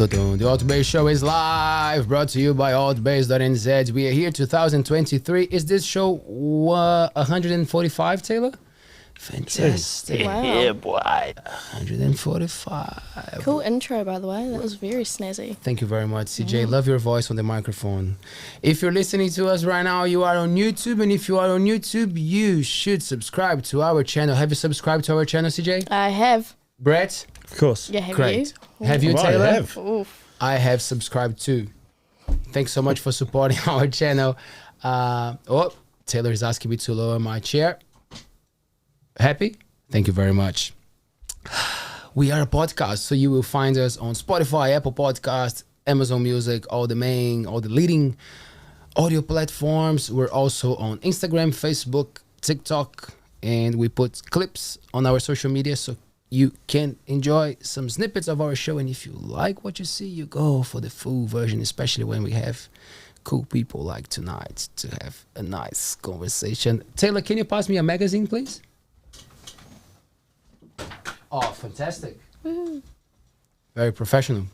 The ALTBAYS Show is live, brought to you by ALTBAYS.nz. We are here 2023. Is this show 145, Taylor? Fantastic. Wow. Yeah, boy. 145. Cool intro, by the way. That was very snazzy. Thank you very much, CJ. Love your voice on the microphone. If you're listening to us right now, you are on YouTube. And if you are on YouTube, you should subscribe to our channel. Have you subscribed to our channel, CJ? I have. Brett? Of course. Yeah, have Great. you? Have you, Well, Taylor? I have. Oof. I have subscribed too. Thanks so much for supporting our channel. Taylor is asking me to lower my chair. Happy? Thank you very much. We are a podcast, so you will find us on Spotify, Apple Podcasts, Amazon Music, all the leading audio platforms. We're also on Instagram, Facebook, TikTok, and we put clips on our social media so you can enjoy some snippets of our show. And if you like what you see, you go for the full version, especially when we have cool people like tonight to have a nice conversation. Taylor, can you pass me a magazine, please? Oh, fantastic. Very professional.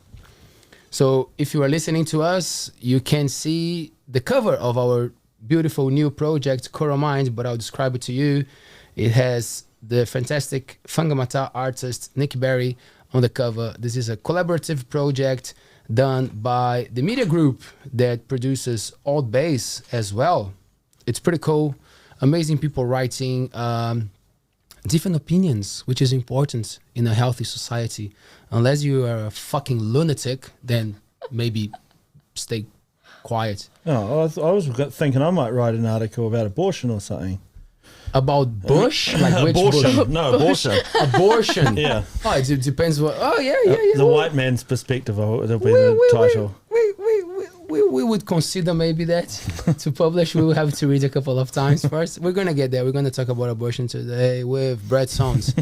So if you are listening to us, you can see the cover of our beautiful new project, Coral Mind, but I'll describe it to you. It has the fantastic Fangamata artist Nick Berry on the cover. This is a collaborative project done by the media group that produces ALTBAYS as well. It's pretty cool. Amazing people writing different opinions, which is important in a healthy society. Unless you are a fucking lunatic, then maybe stay quiet. Oh, I was thinking I might write an article about abortion or something. About bush? Like which abortion? bush? No, abortion. Abortion. Yeah. Oh, it depends what. Oh, yeah. The white man's perspective will be the title. We would consider maybe that to publish. We will have to read a couple of times first. We're going to get there. We're going to talk about abortion today with Brett Soanes.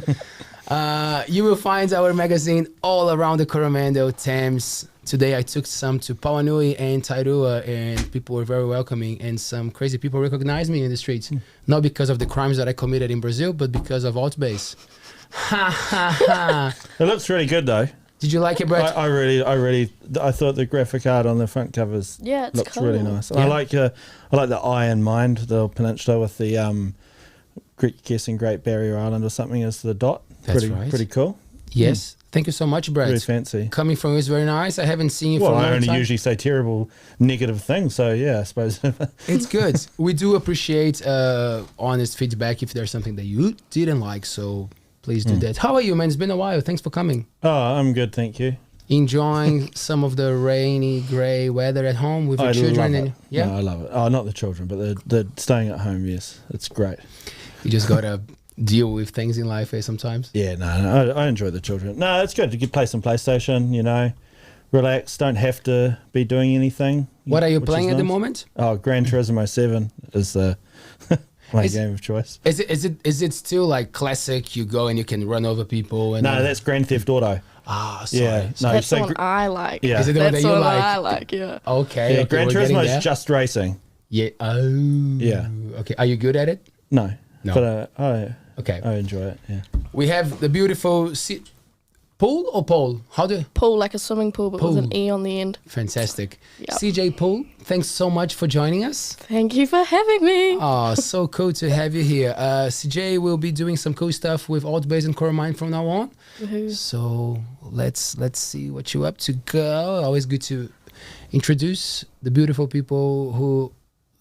You will find our magazine all around the Coromandel, Thames. Today I took some to Pauanui and Tairua, and people were very welcoming, and some crazy people recognized me in the streets. Not because of the crimes that I committed in Brazil, but because of ALTBAYS. Ha ha ha. It looks really good though. Did you like it, Brett? I thought the graphic art on the front covers looks cool. really nice. Yeah. I like the eye in mind, the peninsula with the guessing Great Barrier Island or something as the dot. That's right. Pretty cool. Yes. Thank you so much, Brett. Very fancy. Coming from you is very nice. I haven't seen you for a long I only time. usually say terrible, negative things, so yeah, I suppose. It's good. We do appreciate honest feedback if there's something that you didn't like, so please do that. How are you, man? It's been a while. Thanks for coming. Oh, I'm good, thank you. Enjoying some of the rainy, grey weather at home with your children? Love it. Yeah? No, I love it. Oh, not the children, but the staying at home, yes. It's great. You just got to deal with things in life sometimes. Yeah, no, I enjoy the children. No, it's good to play some PlayStation, relax, don't have to be doing anything. What are you which playing is at the nice. moment? Oh, Gran Turismo 7 is the my game of choice. Is it still like classic? You go and you can run over people? And No, that's Grand Theft Auto. Ah, sorry. Yeah, no, That's the so one I like. Yeah. Is it the one That's that the you one like? I like, yeah. Okay. yeah, okay, Gran we're getting Turismo there. is just racing. Yeah. Oh. Yeah. Okay. Are you good at it? No, No. but Okay. I enjoy it. Yeah. We have the beautiful pool or pole? How do? Pool, like a swimming pool, but with an Pool. E on the end. Fantastic. Yep. CJ Poole, thanks so much for joining us. Thank you for having me. Oh, so cool to have you here. CJ will be doing some cool stuff with ALTBAYS and Coral Mind from now on. Woohoo. So let's see what you're up to, girl. Always good to introduce the beautiful people who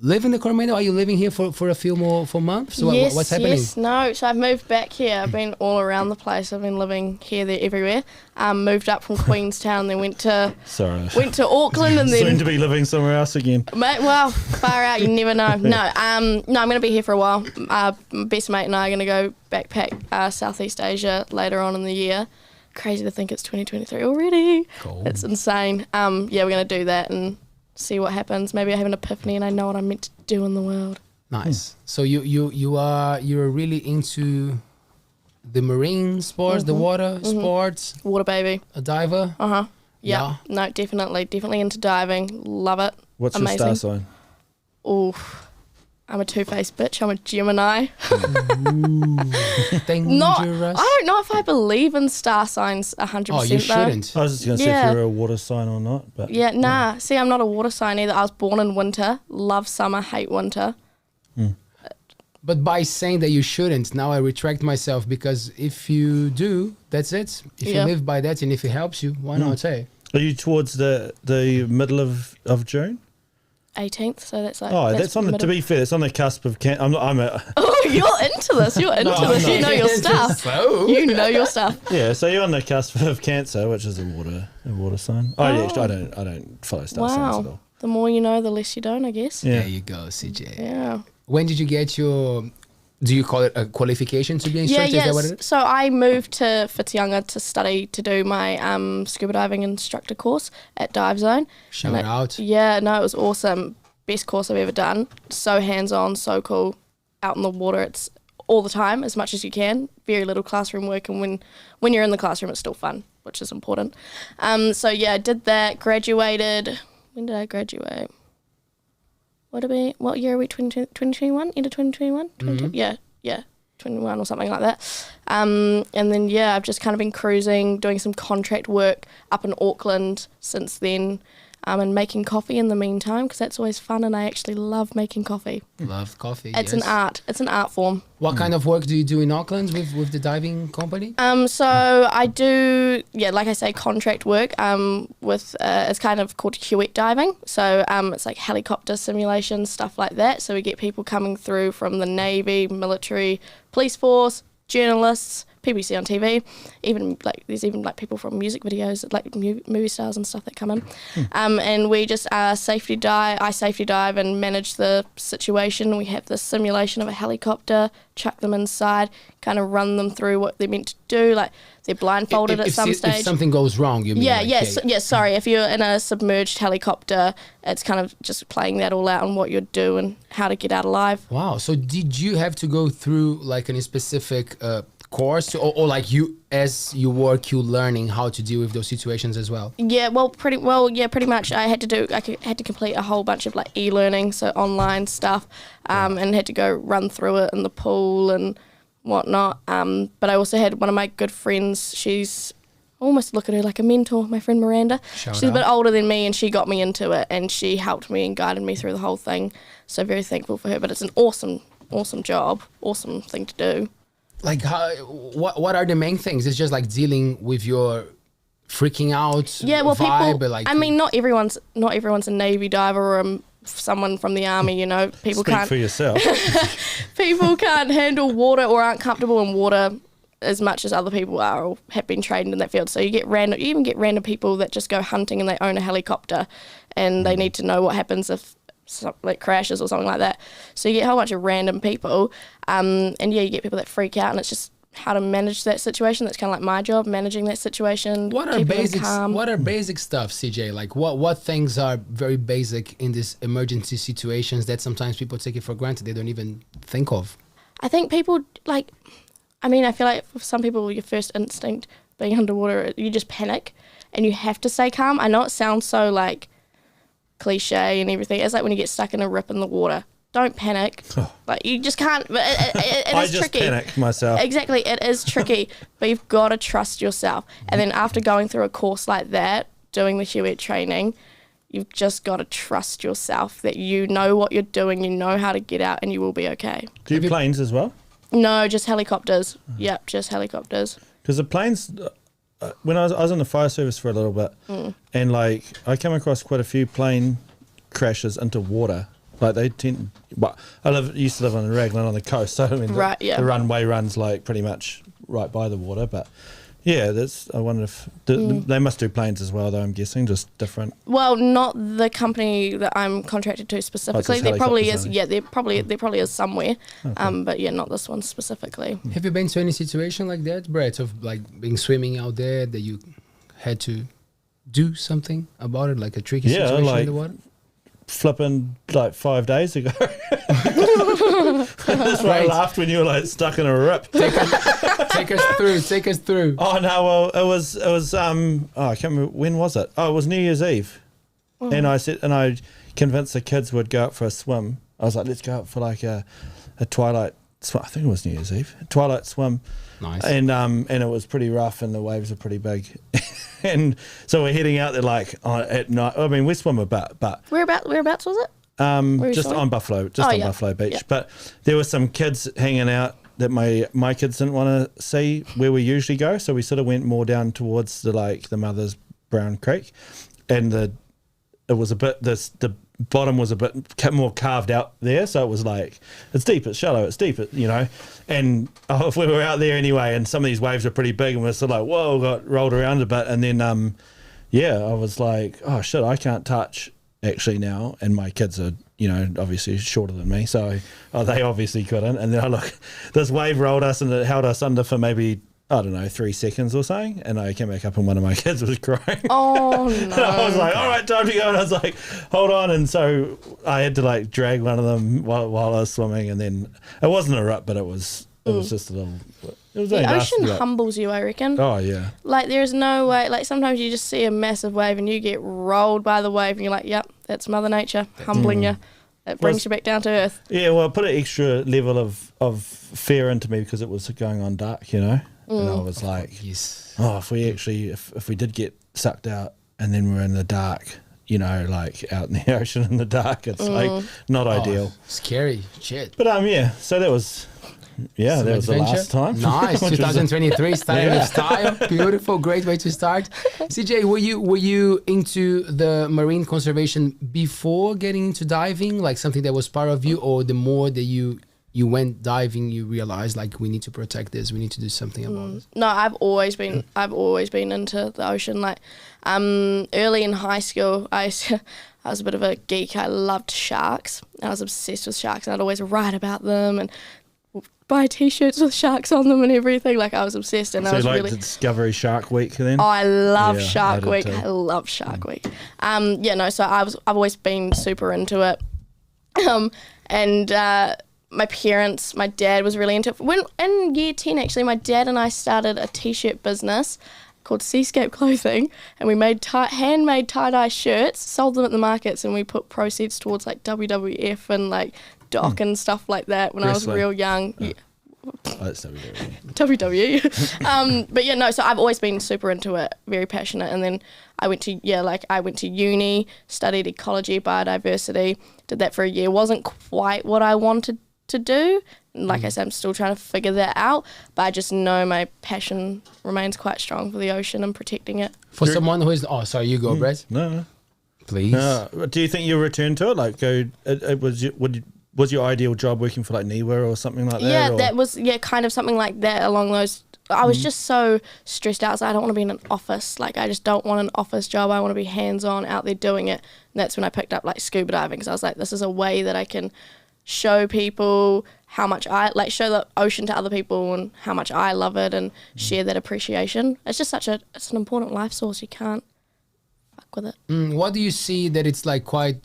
live in the Coromandel. Are you living here for a few more months? So Yes, what's happening? yes, no. So I've moved back here. I've been all around the place. I've been living here, there, everywhere. Moved up from Queenstown, then went to Auckland, and Soon then to be living somewhere else again. mate. Well, far out. You never know. No, I'm going to be here for a while. My best mate and I are going to go backpack Southeast Asia later on in the year. Crazy to think it's 2023 already. Cool. It's insane. Yeah, we're going to do that and see what happens. Maybe I have an epiphany and I know what I'm meant to do in the world. Nice. So you're really into the marine sports, the water sports, Water baby. a diver. Yeah. Yeah. No, definitely into diving. Love it. What's Amazing. your star sign? Oof. I'm a two-faced bitch. I'm a Gemini. Dangerous. I don't know if I believe in star signs 100%. Oh, you shouldn't. I was just going to say if you're a water sign or not. But Yeah, nah. See, I'm not a water sign either. I was born in winter. Love summer, hate winter. But by saying that you shouldn't, now I retract myself, because if you do, that's it. If you live by that and if it helps you, why not say? Are you towards the middle of June? 18th, so that's like. Oh, that's on the. To be fair, it's on the cusp of. I'm a. Oh, you're into this. You're into this. You know your stuff. So? You know your stuff. Yeah, so you're on the cusp of Cancer, which is a water sign. Oh, yeah, I don't follow star signs at all. The more you know, the less you don't, I guess. Yeah. There you go, CJ. Yeah. When did you get your, do you call it a qualification to be an instructor? Yeah, Is that what it is? So I moved to Whitianga to do my scuba diving instructor course at Dive Zone. Shout out. Yeah, no, it was awesome. Best course I've ever done. So hands-on, so cool. Out in the water, it's all the time, as much as you can. Very little classroom work, and when you're in the classroom, it's still fun, which is important. So yeah, I did that, graduated. When did I graduate? What year are we? 2021? End of 2021? Yeah, 21 or something like that. And then, yeah, I've just kind of been cruising, doing some contract work up in Auckland since then, and making coffee in the meantime, because that's always fun, and I actually love making coffee. Love coffee, It's an art. It's an art form. What kind of work do you do in Auckland with the diving company? So I do, like I say, contract work with, it's kind of called kiwi diving. So it's like helicopter simulation, stuff like that. So we get people coming through from the Navy, military, police force, journalists, people you see on TV, there's even people from music videos, like movie stars and stuff that come in. And we just safety dive and manage the situation. We have the simulation of a helicopter, chuck them inside, kind of run them through what they're meant to do, like they're blindfolded at some stage. If something goes wrong, you mean? Sorry, if you're in a submerged helicopter, it's kind of just playing that all out on what you'd do and how to get out alive. Wow. So did you have to go through like a specific course, or like you learning how to deal with those situations as well? Pretty much. I had to complete a whole bunch of like e-learning, so online stuff, and had to go run through it in the pool and whatnot. But I also had one of my good friends, she's almost look at her like a mentor, my friend Miranda. She's a bit older than me, and she got me into it, and she helped me and guided me through the whole thing. So very thankful for her. But it's an awesome job, awesome thing to do. Like, what are the main things? It's just like dealing with your freaking out vibe. People. Like, I mean, not everyone's a Navy diver or someone from the army. You know, people Speak can't. for yourself. People can't handle water or aren't comfortable in water as much as other people are or have been trained in that field. So you even get random people that just go hunting and they own a helicopter, and they need to know what happens if like crashes or something like that. So you get a whole bunch of random people, and you get people that freak out, and it's just how to manage that situation. That's kind of like my job, managing that situation. What are basics? What are basic stuff, CJ? Like what things are very basic in these emergency situations that sometimes people take it for granted, they don't even think of? I think people I feel like for some people, your first instinct being underwater, you just panic and you have to stay calm. I know it sounds so like cliche and everything. It's like when you get stuck in a rip in the water. Don't panic. Like you just can't. But it is tricky. I just panic myself. Exactly, it is tricky. But you've got to trust yourself. And then after going through a course like that, doing the Hewitt training, you've just got to trust yourself that you know what you're doing, you know how to get out, and you will be okay. Do you have planes as well? No, just helicopters. Yep, just helicopters. Because the planes, when I was in the fire service for a little bit, and like I came across quite a few plane crashes into water. Like they tend, used to live on Raglan on the coast, so I mean, the runway runs like pretty much right by the water. But yeah, I wonder if they must do planes as well, though. I'm guessing just different. Well, not the company that I'm contracted to specifically. There probably is. Yeah, there probably is somewhere. Okay. But yeah, not this one specifically. Have you been to any situation like that, Brett, of like being swimming out there that you had to do something about it, like a tricky situation in the water? Flipping like 5 days ago. That's why I laughed when you were like stuck in a rip. Take us through. Oh no, well it was I can't remember, when was it? Oh, it was New Year's Eve. And I convinced the kids would go out for a swim I was like, let's go out for like a twilight swim. I think it was New Year's Eve. Twilight swim. Nice. And it was pretty rough and the waves are pretty big. And so we're heading out there like at night. I mean, we swim a bit, but Whereabouts was it? just on Buffalo Beach. Yeah. But there were some kids hanging out that my kids didn't want to see where we usually go, so we sort of went more down towards the Mother's Brown Creek, and the bottom was a bit more carved out there, so it was like, it's deep, it's shallow, it's deep, and if we were out there anyway, and some of these waves are pretty big, and we're sort of like, whoa, got rolled around a bit, and then I was like, oh shit, I can't touch actually now, and my kids are obviously shorter than me, so they obviously couldn't, and then this wave rolled us and it held us under for maybe, I don't know, 3 seconds or something, and I came back up and one of my kids was crying. Oh no. And I was like, all right, time to go, and I was like, hold on, and so I had to like drag one of them while I was swimming, and then it wasn't a rut, but it was just a little, it was the ocean humbles you, I reckon. Oh yeah. Like there's no way, like sometimes you just see a massive wave and you get rolled by the wave and you're like, yep, that's Mother Nature humbling you. It brings you back down to earth. Yeah, well, it put an extra level of fear into me because it was going on dark, and I was like, Yes. oh, if we did get sucked out and then we're in the dark, like out in the ocean in the dark, it's like not ideal. Scary shit. But so that was that was the last time. Nice. 2023 starting with style. Beautiful, great way to start. CJ, were you into the marine conservation before getting into diving, like something that was part of you, or the more that you went diving, you realized like we need to protect this, we need to do something about this? No, I've always been into the ocean. Like early in high school, I was a bit of a geek. I loved sharks. I was obsessed with sharks, and I'd always write about them and buy t-shirts with sharks on them and everything. Like I was obsessed, and So I was you like really the Discovery Shark Week then? Oh, I love Yeah, Shark I did Week. too. I love Shark Week. So I've always been super into it. And my dad was really into it. When in year 10, actually, my dad and I started a t-shirt business called Seascape Clothing, and we made handmade tie-dye shirts, sold them at the markets, and we put proceeds towards like WWF and like Doc and stuff like that when Wrestling. I was real young. Oh. Yeah. Oh, that's WWE. WWE. So I've always been super into it, very passionate. And then I went to uni, studied ecology, biodiversity, did that for a year. Wasn't quite what I wanted to do. Like I said, I'm still trying to figure that out, but I just know my passion remains quite strong for the ocean and protecting it. For someone who is, sorry, you go, Brett. No. Please. Do you think you'll return to it? Like was your ideal job working for like NIWA or something like that? Yeah, or? that was kind of something like that along those. I was just so stressed out. So I don't want to be in an office. Like I just don't want an office job. I want to be hands-on out there doing it. And that's when I picked up like scuba diving, because I was like, this is a way that I can show people how much show the ocean to other people and how much I love it and share that appreciation. It's just it's an important life source. You can't fuck with it. What do you see that it's like quite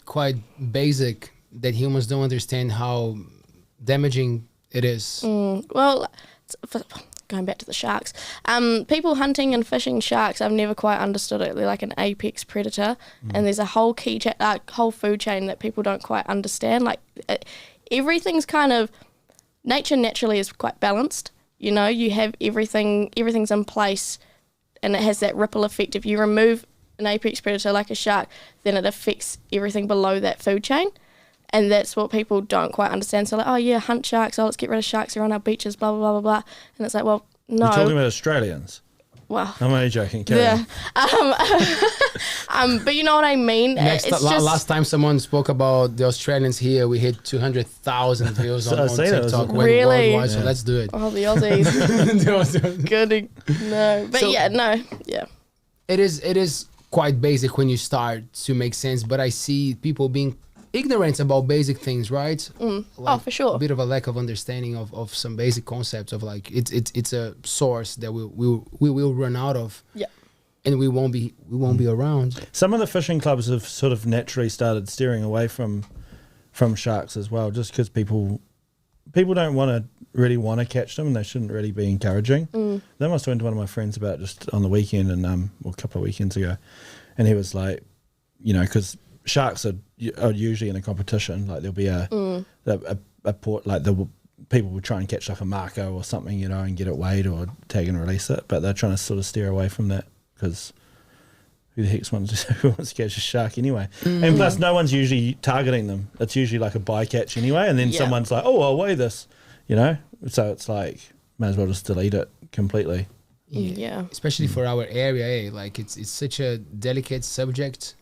basic, that humans don't understand how damaging it is? Well, going back to the sharks, people hunting and fishing sharks, I've never quite understood it. They're like an apex predator, and there's a whole whole food chain that people don't quite understand. Like everything's kind of, nature naturally is quite balanced. You have everything's in place, and it has that ripple effect. If you remove an apex predator like a shark, then it affects everything below that food chain. And that's what people don't quite understand. So like, oh yeah, hunt sharks, let's get rid of sharks, they're on our beaches, blah, blah, blah, blah, blah. And it's like, well, no. You're talking about Australians? Well. I'm only joking. Yeah. But you know what I mean? Last time someone spoke about the Australians here, we hit 200,000 views on TikTok. Really? Worldwide, so let's do it. Oh, the Aussies. Good. No. But yeah. It is quite basic when you start to make sense, but I see people being ignorant about basic things, right? Like for sure. A bit of a lack of understanding of some basic concepts of like it's a source that we will run out of. Yeah. And we won't be around. Some of the fishing clubs have sort of naturally started steering away from sharks as well, just because people don't really want to catch them, and they shouldn't really be encouraging. That must have went to one of my friends about just on the weekend, and a couple of weekends ago, and he was like, because sharks are usually in a competition. Like there'll be a port, like people will try and catch like a mako or something, you know, and get it weighed or tag and release it. But they're trying to sort of steer away from that because who the heck wants to catch a shark anyway? And plus, no one's usually targeting them. It's usually like a bycatch anyway, and then someone's like, "Oh, I'll weigh this," you know. So it's like, might as well just delete it completely. Yeah. Especially for our area, like it's such a delicate subject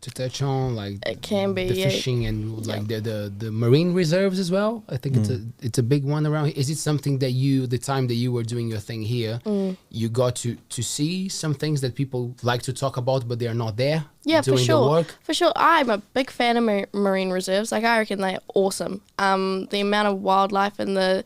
to touch on, like It can be, the fishing and like the marine reserves as well. I think it's a big one around. Is it something that the time that you were doing your thing here, you got to see some things that people like to talk about, but they are not there? Yeah, doing for sure. the work? For sure. I'm a big fan of marine reserves. Like, I reckon they're awesome. The amount of wildlife and the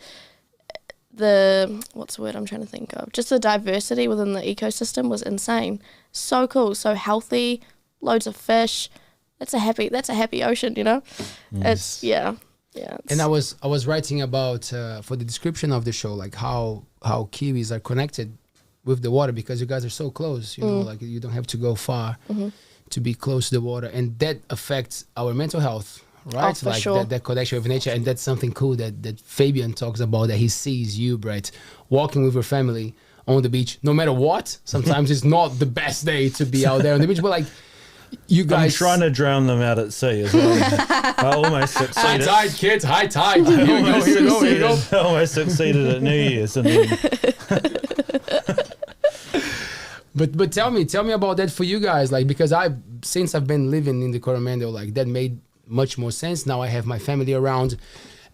what's the word I'm trying to think of? Just the diversity within the ecosystem was insane. So cool, so healthy, loads of fish. That's a happy ocean, you know? It's And I was writing about for the description of the show, like how kiwis are connected with the water because you guys are so close, you know, like you don't have to go far to be close to the water, and that affects our mental health, right? For like sure. that connection with nature, and that's something cool that Fabian talks about, that he sees you, Brett, walking with your family on the beach, no matter what. Sometimes it's not the best day to be out there on the beach, but like you guys... I'm trying to drown them out at sea as well. I almost succeeded. High tide, kids, high tide. Here you go. I almost succeeded at New Year's. And then But tell me about that for you guys, like, because since I've been living in the Coromandel, like that made much more sense. Now I have my family around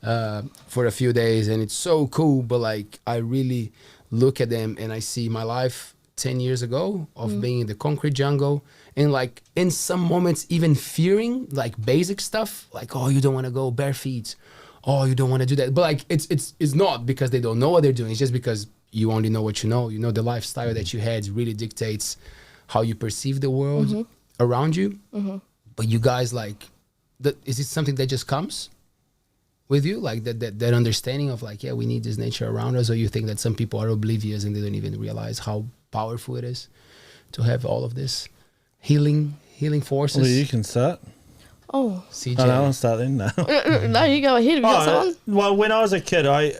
for a few days, and it's so cool. But like, I really look at them and I see my life 10 years ago of being in the concrete jungle, and like in some moments even fearing like basic stuff, like, oh, you don't want to go bare feet, oh, you don't want to do that. But like it's not because they don't know what they're doing. It's just because you only know what you know. You know, the lifestyle that you had really dictates how you perceive the world around you. But you guys, like, is it something that just comes with you, like that understanding of like, yeah, we need this nature around us? Or you think that some people are oblivious and they don't even realize how powerful it is to have all of this healing forces? well, you can start. Oh. CJ. Oh, no, I'll start then. No. No, you go ahead. Have you got someone? Well, when I was a kid, I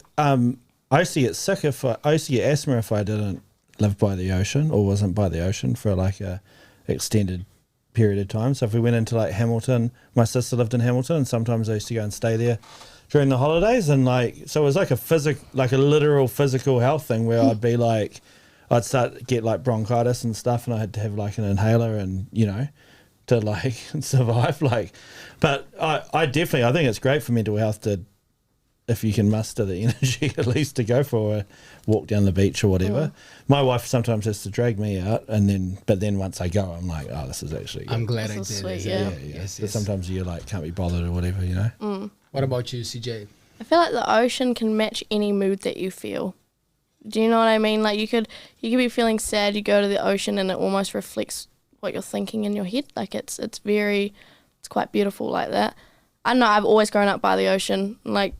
used to get sick I used to get asthma if I didn't live by the ocean or wasn't by the ocean for like a extended period of time. So if we went into like Hamilton, my sister lived in Hamilton, and sometimes I used to go and stay there during the holidays, and like, so it was like a literal physical health thing where I'd be like, I'd start to get like bronchitis and stuff, and I had to have like an inhaler, and you know, to like survive. Like, but I definitely, I think it's great for mental health to, if you can muster the energy at least to go for a walk down the beach or whatever. My wife sometimes has to drag me out, but then once I go, I'm like, oh, this is actually good. I'm glad I This did is it. sweet, yeah. Yes, But yes. sometimes you like can't be bothered or whatever, you know. What about you, CJ? I feel like the ocean can match any mood that you feel. Do you know what I mean? Like, you could be feeling sad, you go to the ocean and it almost reflects what you're thinking in your head. Like, it's quite beautiful like that. I don't know, I've always grown up by the ocean. Like,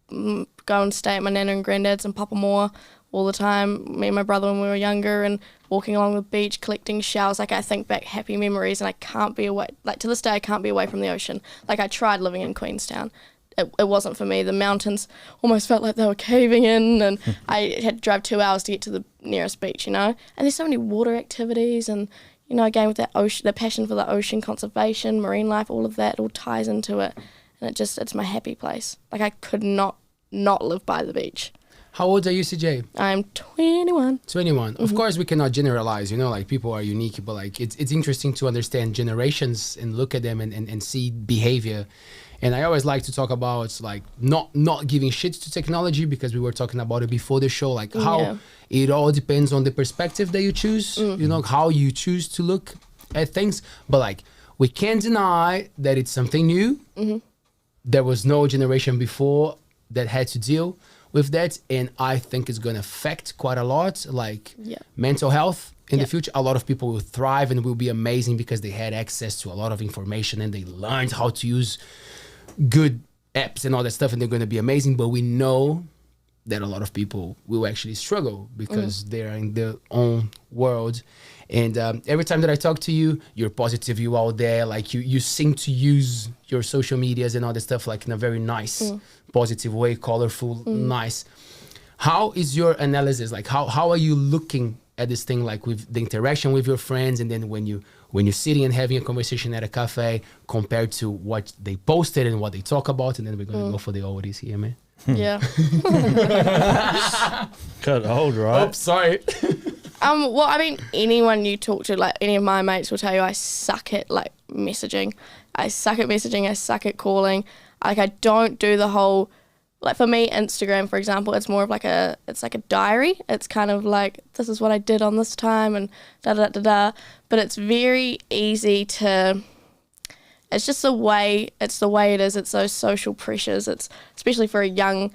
go and stay at my nana and granddad's in Papamoa all the time. Me and my brother when we were younger, and walking along the beach, collecting shells. Like, I think back happy memories, and I can't be away. Like, to this day, I can't be away from the ocean. Like, I tried living in Queenstown. It wasn't for me. The mountains almost felt like they were caving in, and I had to drive 2 hours to get to the nearest beach, you know. And there's so many water activities, and, you know, again with that ocean, the passion for the ocean conservation, marine life, all of that, it all ties into it. And it's my happy place. Like, I could not live by the beach. How old are you, CJ? I'm 21. 21. Of course, we cannot generalize, you know, like people are unique, but like it's interesting to understand generations and look at them and see behavior. And I always like to talk about like not giving shit to technology, because we were talking about it before the show, like how it all depends on the perspective that you choose, you know, how you choose to look at things. But like, we can't deny that it's something new. There was no generation before that had to deal with that, and I think it's going to affect quite a lot, like mental health in the future. A lot of people will thrive and will be amazing because they had access to a lot of information and they learned how to use good apps and all that stuff, and they're going to be amazing. But we know that a lot of people will actually struggle because they're in their own world. And every time that I talk to you, you're positive, you out there, like you seem to use your social medias and all that stuff like in a very nice, positive way, colorful, nice. How is your analysis? Like how are you looking at this thing, like with the interaction with your friends, and then when you're sitting and having a conversation at a cafe compared to what they posted and what they talk about, and then we're gonna go for the oldies here, man. Yeah. Got old, right? Oh, sorry. Well, I mean, anyone you talk to, like any of my mates will tell you I suck at like messaging. I suck at messaging. I suck at calling. Like I don't do the whole, like for me, Instagram, for example, it's more of like it's like a diary. It's kind of like, this is what I did on this time and da-da-da-da-da. But it's very easy to, it's just the way it is. It's those social pressures. It's especially for a young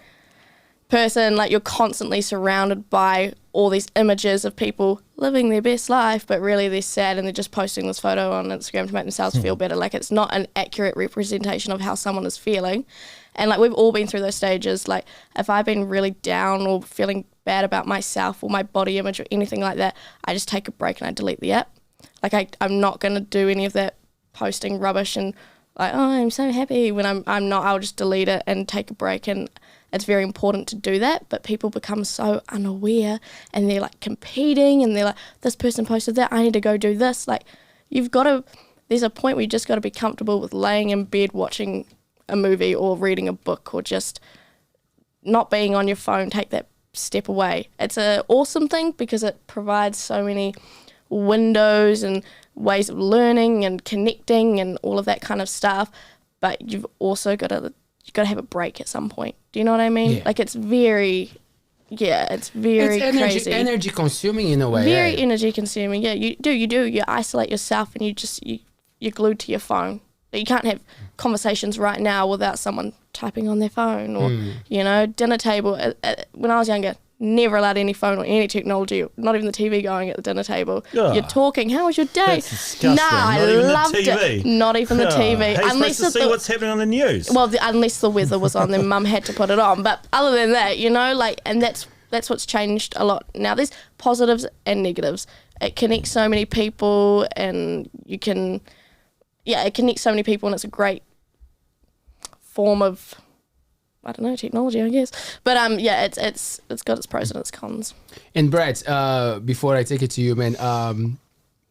person, like you're constantly surrounded by all these images of people living their best life, but really they're sad and they're just posting this photo on Instagram to make themselves feel better. Like it's not an accurate representation of how someone is feeling. And like we've all been through those stages. Like if I've been really down or feeling bad about myself or my body image or anything like that, I just take a break and I delete the app. Like I'm not going to do any of that posting rubbish and like, oh, I'm so happy when I'm not. I'll just delete it and take a break. And it's very important to do that, but people become so unaware and they're like competing and they're like, this person posted that, I need to go do this. Like there's a point where you just got to be comfortable with laying in bed watching a movie or reading a book or just not being on your phone. Take that step away. It's an awesome thing because it provides so many windows and ways of learning and connecting and all of that kind of stuff, but you've also got to have a break at some point. Do you know what I mean? Yeah. Like it's very crazy. Energy consuming in a way. Very energy consuming. Yeah, you do. You isolate yourself and you're glued to your phone. You can't have conversations right now without someone typing on their phone or, dinner table. When I was younger, never allowed any phone or any technology, not even the TV going at the dinner table. Ugh. You're talking, how was your day? That's disgusting. Nah, I loved it. Not even the TV. How are you supposed to see what's happening on the news? Well, unless the weather was on, then mum had to put it on. But other than that, and that's what's changed a lot. Now there's positives and negatives. It connects so many people and it connects so many people and it's a great form of, I don't know, technology, I guess. But it's got its pros and its cons. And Brett, before I take it to you, man,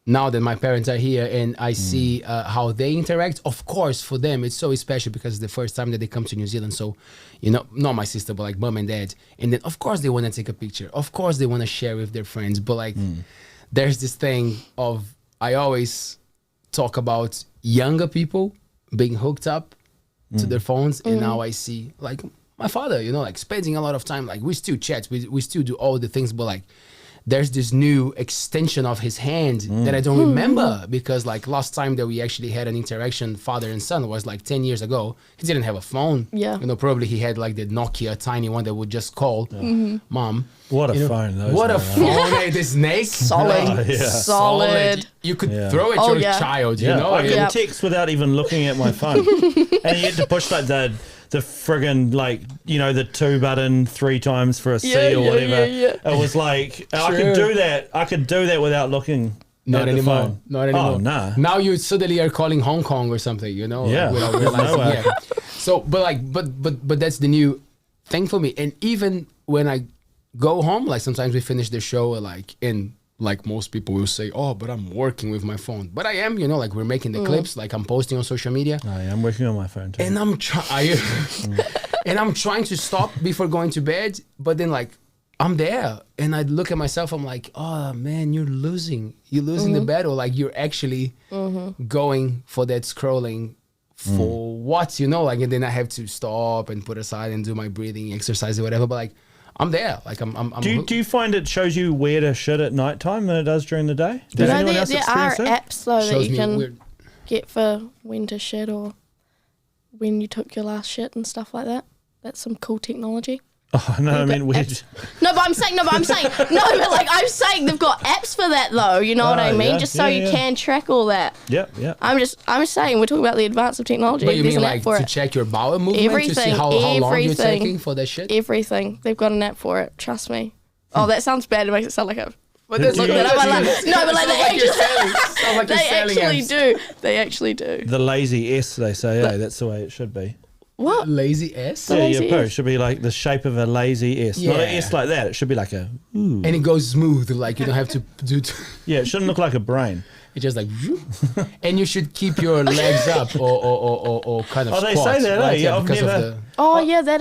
now that my parents are here and I see how they interact, of course, for them, it's so special because it's the first time that they come to New Zealand. So, not my sister, but like mom and dad. And then, of course, they want to take a picture. Of course, they want to share with their friends. But like, there's this thing of, I always talk about younger people being hooked up to their phones, and now I see like my father, like spending a lot of time, like we still chat, we still do all the things, but like there's this new extension of his hand that I don't remember because like last time that we actually had an interaction, father and son, was like 10 years ago. He didn't have a phone. Yeah. Probably he had like the Nokia tiny one that would just call mom. What a phone those What were, a phone, hey, the snake. Solid. Solid. You could throw at your child, I can text without even looking at my phone. And you had to push like the friggin' like, the 2 button 3 times for a C or whatever. It was like, I could do that without looking. Not anymore. Not anymore. Oh, nah. Now you suddenly are calling Hong Kong or something, Yeah. without realizing. So, but that's the new thing for me. And even when I go home, like sometimes we finish the show, like most people will say, oh, but I'm working with my phone. But I am, like we're making the clips, like I'm posting on social media. Oh, yeah, I'm working on my phone too. And I'm trying to stop before going to bed, but then like I'm there and I look at myself, I'm like, oh man, you're losing the battle. Like you're actually going for that scrolling for what, like, and then I have to stop and put aside and do my breathing exercise or whatever. But like, I'm there. Like I'm do you find it shows you where to shit at night time than it does during the day? Does anyone else there are experience that? apps though that you can get for when to shit or when you took your last shit and stuff like that. That's some cool technology. Oh no, I mean weird. No, but I'm saying no, but like I'm saying they've got apps for that though. You know what I mean? yeah, Just so you can track all that. Yep, yep. I'm just saying we're talking about the advance of technology. But you There's mean an app like for to it. check your bowel movement to see Everything, how long you're everything. taking for that shit? Everything. They've got an app for it. Trust me. Oh, that sounds bad. It makes it sound like a. But that's Look what that up, it I is. No, but like they you're selling. Sounds like you're selling actually apps. do. They actually do. The lazy S, they say, that's the way it should be. What? Lazy S? Yeah, lazy your poo S. should be like the shape of a lazy S. Not an Yeah. S like that. It should be like a. And it goes smooth, like you don't have to do. Yeah, it shouldn't look like a brain. It's just like, and you should keep your legs up or kind of. Oh, they squat, say that, right? eh? I've because never- of the. Oh yeah, that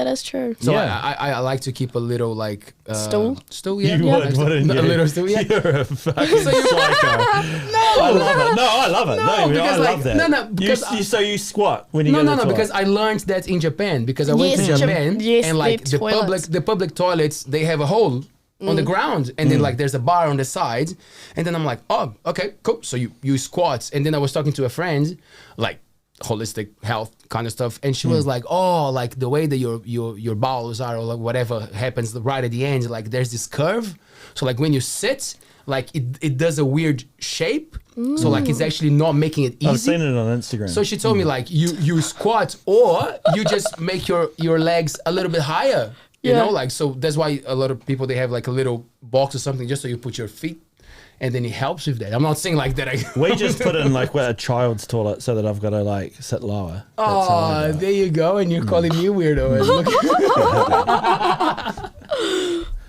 is true. So Yeah. I like to keep a little like Stool? yeah. You yeah, would, wouldn't a you? little stool, yeah. You're a fucking psycho. I love it. No, I love it. No, No, because, I like, love that. no, because so you squat when you go to the toilet. because I learned that in Japan because I went to Yes, Japan yes, and like their the public toilets they have a hole on the ground and then like there's a bar on the side and then I'm like, oh, okay, cool. So you squat and then I was talking to a friend like holistic health kind of stuff and she was like, oh, like the way that your bowels are or like whatever happens right at the end, like there's this curve. So like when you sit, like it does a weird shape. So like it's actually not making it easy. I've seen it on Instagram. So she told me like you squat or you just make your legs a little bit higher. You Yeah. know, like so that's why a lot of people they have like a little box or something just so you put your feet and then it helps with that. I'm not saying like that. We just put in like a child's toilet so that I've got to like sit lower. That's how I Oh, do it. there you go, and you're calling me weirdo. And look-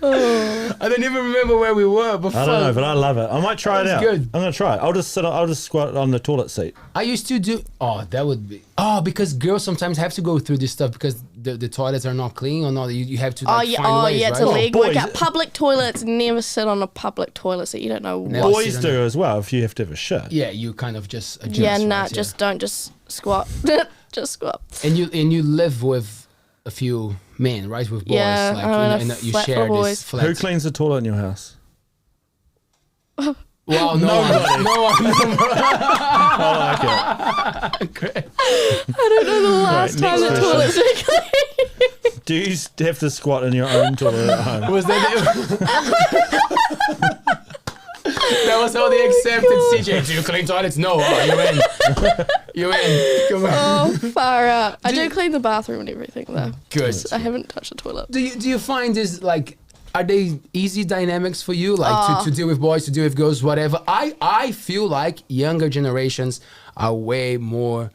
I don't even remember where we were before. I don't know, but I love it. I might try it That's out. good. I'm gonna try it. I'll just squat on the toilet seat. I used to do. Oh, that would be. Oh, because girls sometimes have to go through this stuff because the toilets are not clean or not. You have to like, find ways, it's right? a leg boys- workout. Public toilets, never sit on a public toilet seat. You don't know Never what. sit Boys on do as well if you have to have a shit. Yeah, you kind of just adjust. Yeah, right? nah, just don't just squat. Just squat. And you live with a few men, right? With boys, Yeah, like I'm in a and you flat share for this boys. flat. Who cleans the toilet in your house? Wow, no one. Nobody. No one. I like it. I don't know the last time next the question. toilets were clean. Do you have to squat in your own toilet at home? Was that? That was how they accepted CJ. Do you clean toilets? No. Oh, you in. You in. Come on. Oh, far out. I Do do you- clean the bathroom and everything though. Good. I haven't touched the toilet. Do you find this like are they easy dynamics for you like to deal with boys, to deal with girls, whatever? I feel like younger generations are way more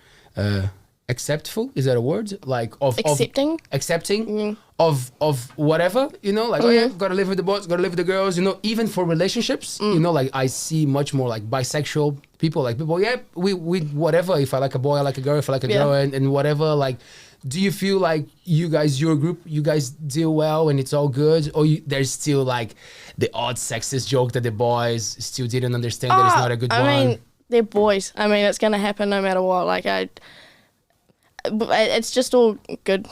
acceptful, is that a word? Like accepting of whatever, you know, like oh yeah, gotta live with the boys, gotta live with the girls, you know, even for relationships, you know, like I see much more like bisexual people, like people, yeah, we whatever, if I like a boy, I like a girl, if I like a girl and whatever, like do you feel like you guys, your group, you guys deal well and it's all good? Or there's still like the odd sexist joke that the boys still didn't understand that it's not a good one? I mean, they're boys. I mean, it's going to happen no matter what. Like, it's just all good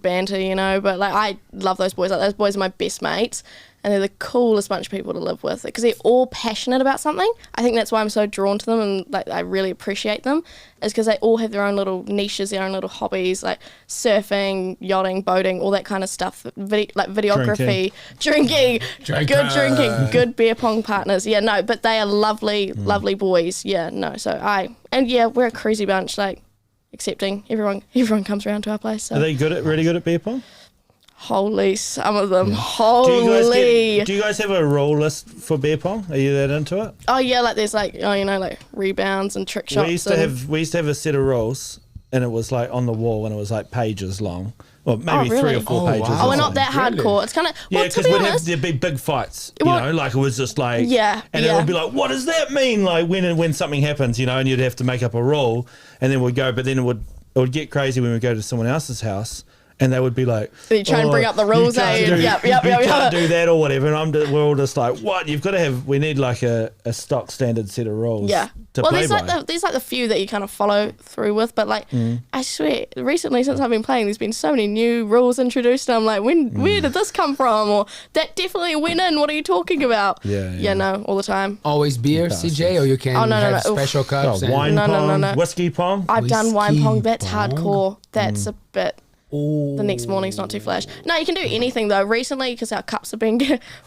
banter, you know. But like, I love those boys. Like, those boys are my best mates, and they're the coolest bunch of people to live with because they're all passionate about something. I think that's why I'm so drawn to them and like I really appreciate them, is because they all have their own little niches, their own little hobbies, like surfing, yachting, boating, all that kind of stuff. Like videography, drinking, good drinking, good beer pong partners. Yeah, no, but they are lovely, lovely boys. Yeah, no. So we're a crazy bunch. Like accepting everyone comes around to our place. So. Are they really good at beer pong? Holy, some of them. Do Holy. you guys have a rule list for beer pong? Are you that into it? Oh yeah, like there's like like rebounds and trick shots. We used to have a set of rules, and it was like on the wall, and it was like pages long, or maybe really? 3 or 4 pages. wow. Oh, we're or not that Really? hardcore. It's kind of Yeah, well, to because be we'd honest. there'd be big fights, you Well, know, like it was just like, Yeah, and it would be like, what does that mean? Like when something happens, you know, and you'd have to make up a rule, and then we'd go, but then it would get crazy when we go to someone else's house. And they would be like, You try and bring up the rules, you can't eh? do, Yep, you can't do that or whatever. And we're all just like, what? You've got to have, we need like a stock standard set of rules Yeah. to Well, play by. there's like the few that you kind of follow through with, but like I swear, recently since I've been playing, there's been so many new rules introduced. And I'm like, where did this come from? Or that definitely went in. What are you talking about? Yeah. No, all the time. Always beer, Bastards. CJ, or you can Oh, no, have no. special cups. Oh, and- wine No, pong, no, no. whiskey pong. I've done wine Whiskey pong. That's pong? hardcore. That's a bit. The next morning's not too flash. No, you can do anything though. Recently, because our cups have been,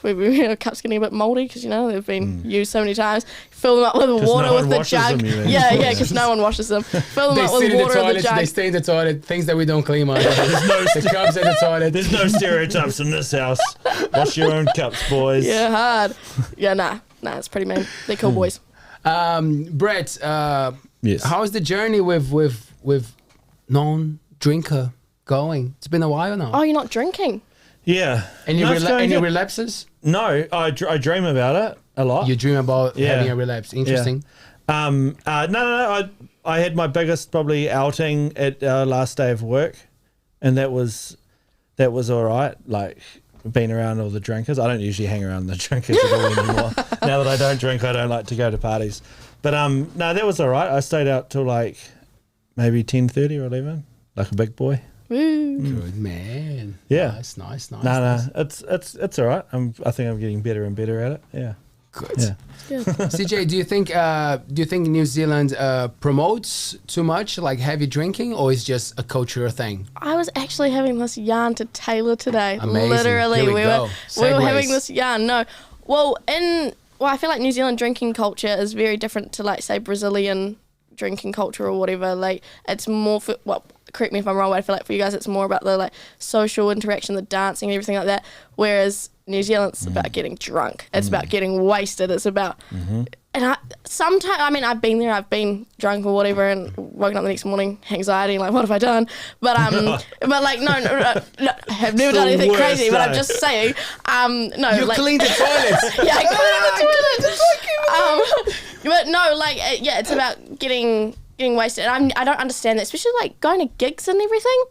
our cups getting a bit mouldy because they've been used so many times. Fill them up with water no with the washes jug. them, you mean. Yeah, because no one washes them. Fill them They up sit with in the water in the toilet. jug. They stay in the toilet. Things that we don't clean, man. The cups in the toilet. There's no stereotypes in this house. Wash your own cups, boys. Yeah, hard. Yeah, nah, it's pretty mean. They're cool boys. Brett, Yes. how's the journey with non-drinker going? It's been a while now. Oh, you're not drinking? Yeah. Any No, it's going good. relapses? No, I dream about it a lot. You dream about Yeah. having a relapse. Interesting. No. I had my biggest probably outing at our last day of work, and that was all right. Like being around all the drinkers. I don't usually hang around the drinkers at all anymore. Now that I don't drink, I don't like to go to parties. But no, that was all right. I stayed out till like maybe 10:30 or 11, like a big boy. Woo. Good man. Yeah. Nice. No, it's all right. I think I'm getting better and better at it. Yeah. Good. Yeah. CJ, do you think New Zealand promotes too much like heavy drinking, or is just a cultural thing? I was actually having this yarn to Taylor today. Amazing. Literally, Here we go. we were Segues. having this yarn. No, well, I feel like New Zealand drinking culture is very different to like say Brazilian drinking culture or whatever. Like it's more for correct me if I'm wrong, but I feel like for you guys it's more about the like social interaction, the dancing, and everything like that. Whereas New Zealand's about getting drunk. It's about getting wasted. It's about and sometimes I've been there. I've been drunk or whatever, and woken up the next morning, anxiety, like what have I done? But but like no, I have never done anything worst, crazy. But I'm though. just saying, no, You like, cleaned the toilets. yeah, I cleaned the toilet. But no, like yeah, it's about getting wasted. And I don't understand that, especially like going to gigs and everything.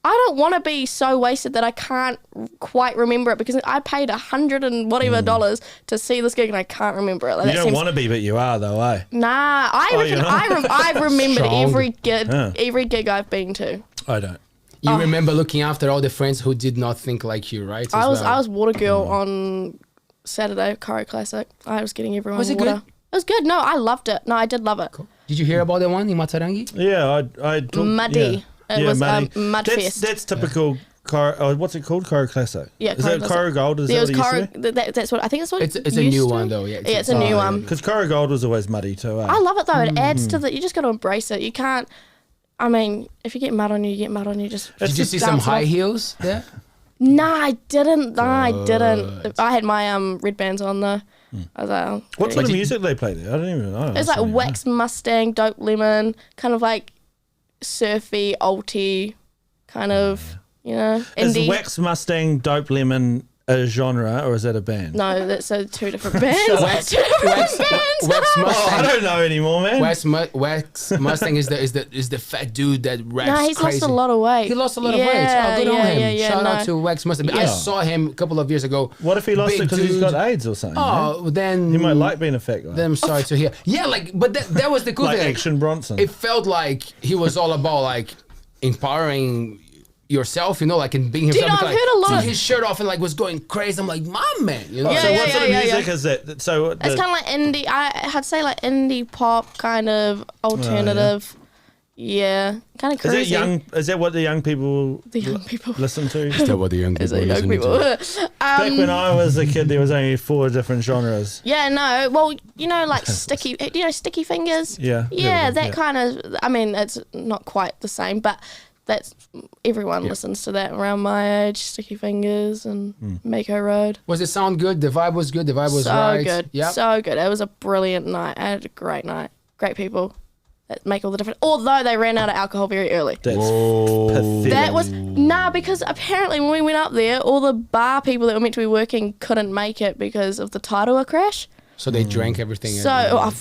I don't want to be so wasted that I can't quite remember it because I paid $100 and whatever dollars to see this gig and I can't remember it. Like, You that don't seems- want to be, but you are though, eh? Nah, you're not? I've remembered Strong. every gig I've been to. I don't. You remember looking after all the friends who did not think like you, right? I as was well? water girl on Saturday, Karo Classic. I was getting everyone Was it water. good? It was good. No, I loved it. No, I did love it. Cool. Did you hear about the one in Matarangi? Yeah, I talked, Muddy. Yeah. It was muddy. Mudfest. That's typical. What's it called? Karo Classic. Yeah, is Karo that Classic. Karo Gold? Is Yeah, it that was what it used to Karo. be? That's what I think. That's what It's a used new to. one though. Yeah, Yeah, it's a new one. Because Karo Gold was always muddy too. Eh? I love it though. It adds to the. You just got to embrace it. You can't. I mean, if you get mud on you, you get mud on you. Just. Did you just see some bounce it high off. heels there? Nah, I didn't. Good. I had my red bands on though. I was like, oh, What great. sort of music they play there? I don't even know. It's like Wax Mustang, Dope Lemon, kind of like surfy, alty, kind of, Is indie. Wax Mustang Dope Lemon a genre or is that a band? No, that's two different bands. Wax Two different bands. Wax Oh, I Mustang. don't know anymore, man. Wax Mustang is the fat dude that raps No, he's crazy. lost a lot of weight. He lost a lot of weight. Oh, good on him. Shout out no. to Wax Mustang. I Yeah. saw him a couple of years ago. What if he lost Big it because he's dude. got AIDS or something? man? Oh, then He might like being a fat guy. Then I'm sorry to hear. Yeah, but that was the cool Like thing. Action Bronson. It felt like he was all about like empowering yourself, like and being you himself. know, I've like, heard a lot took of- his shirt off and like was going crazy. I'm like, my man, Yeah, so what sort of yeah, music yeah. is that? So It's kind of like indie. I'd say like indie pop, kind of alternative. Yeah, kind of is crazy. it young? Is that what the young people The young people. listen to? that what the young Is it young people? Back when I was a kid, there was only 4 different genres. Yeah, no. Well, like sticky. Sticky fingers. Yeah. Yeah, that yeah. kind of. I mean, it's not quite the same, but that's everyone listens to that around my age. Sticky Fingers and Mako Road. Was it sound good? The vibe was good. The vibe was So right. good. Yeah. So good. It was a brilliant night. I had a great night. Great people that make all the difference. Although they ran out of alcohol very early. That's Whoa. pathetic. That was because apparently when we went up there, all the bar people that were meant to be working couldn't make it because of the Tairua crash. So they drank everything. So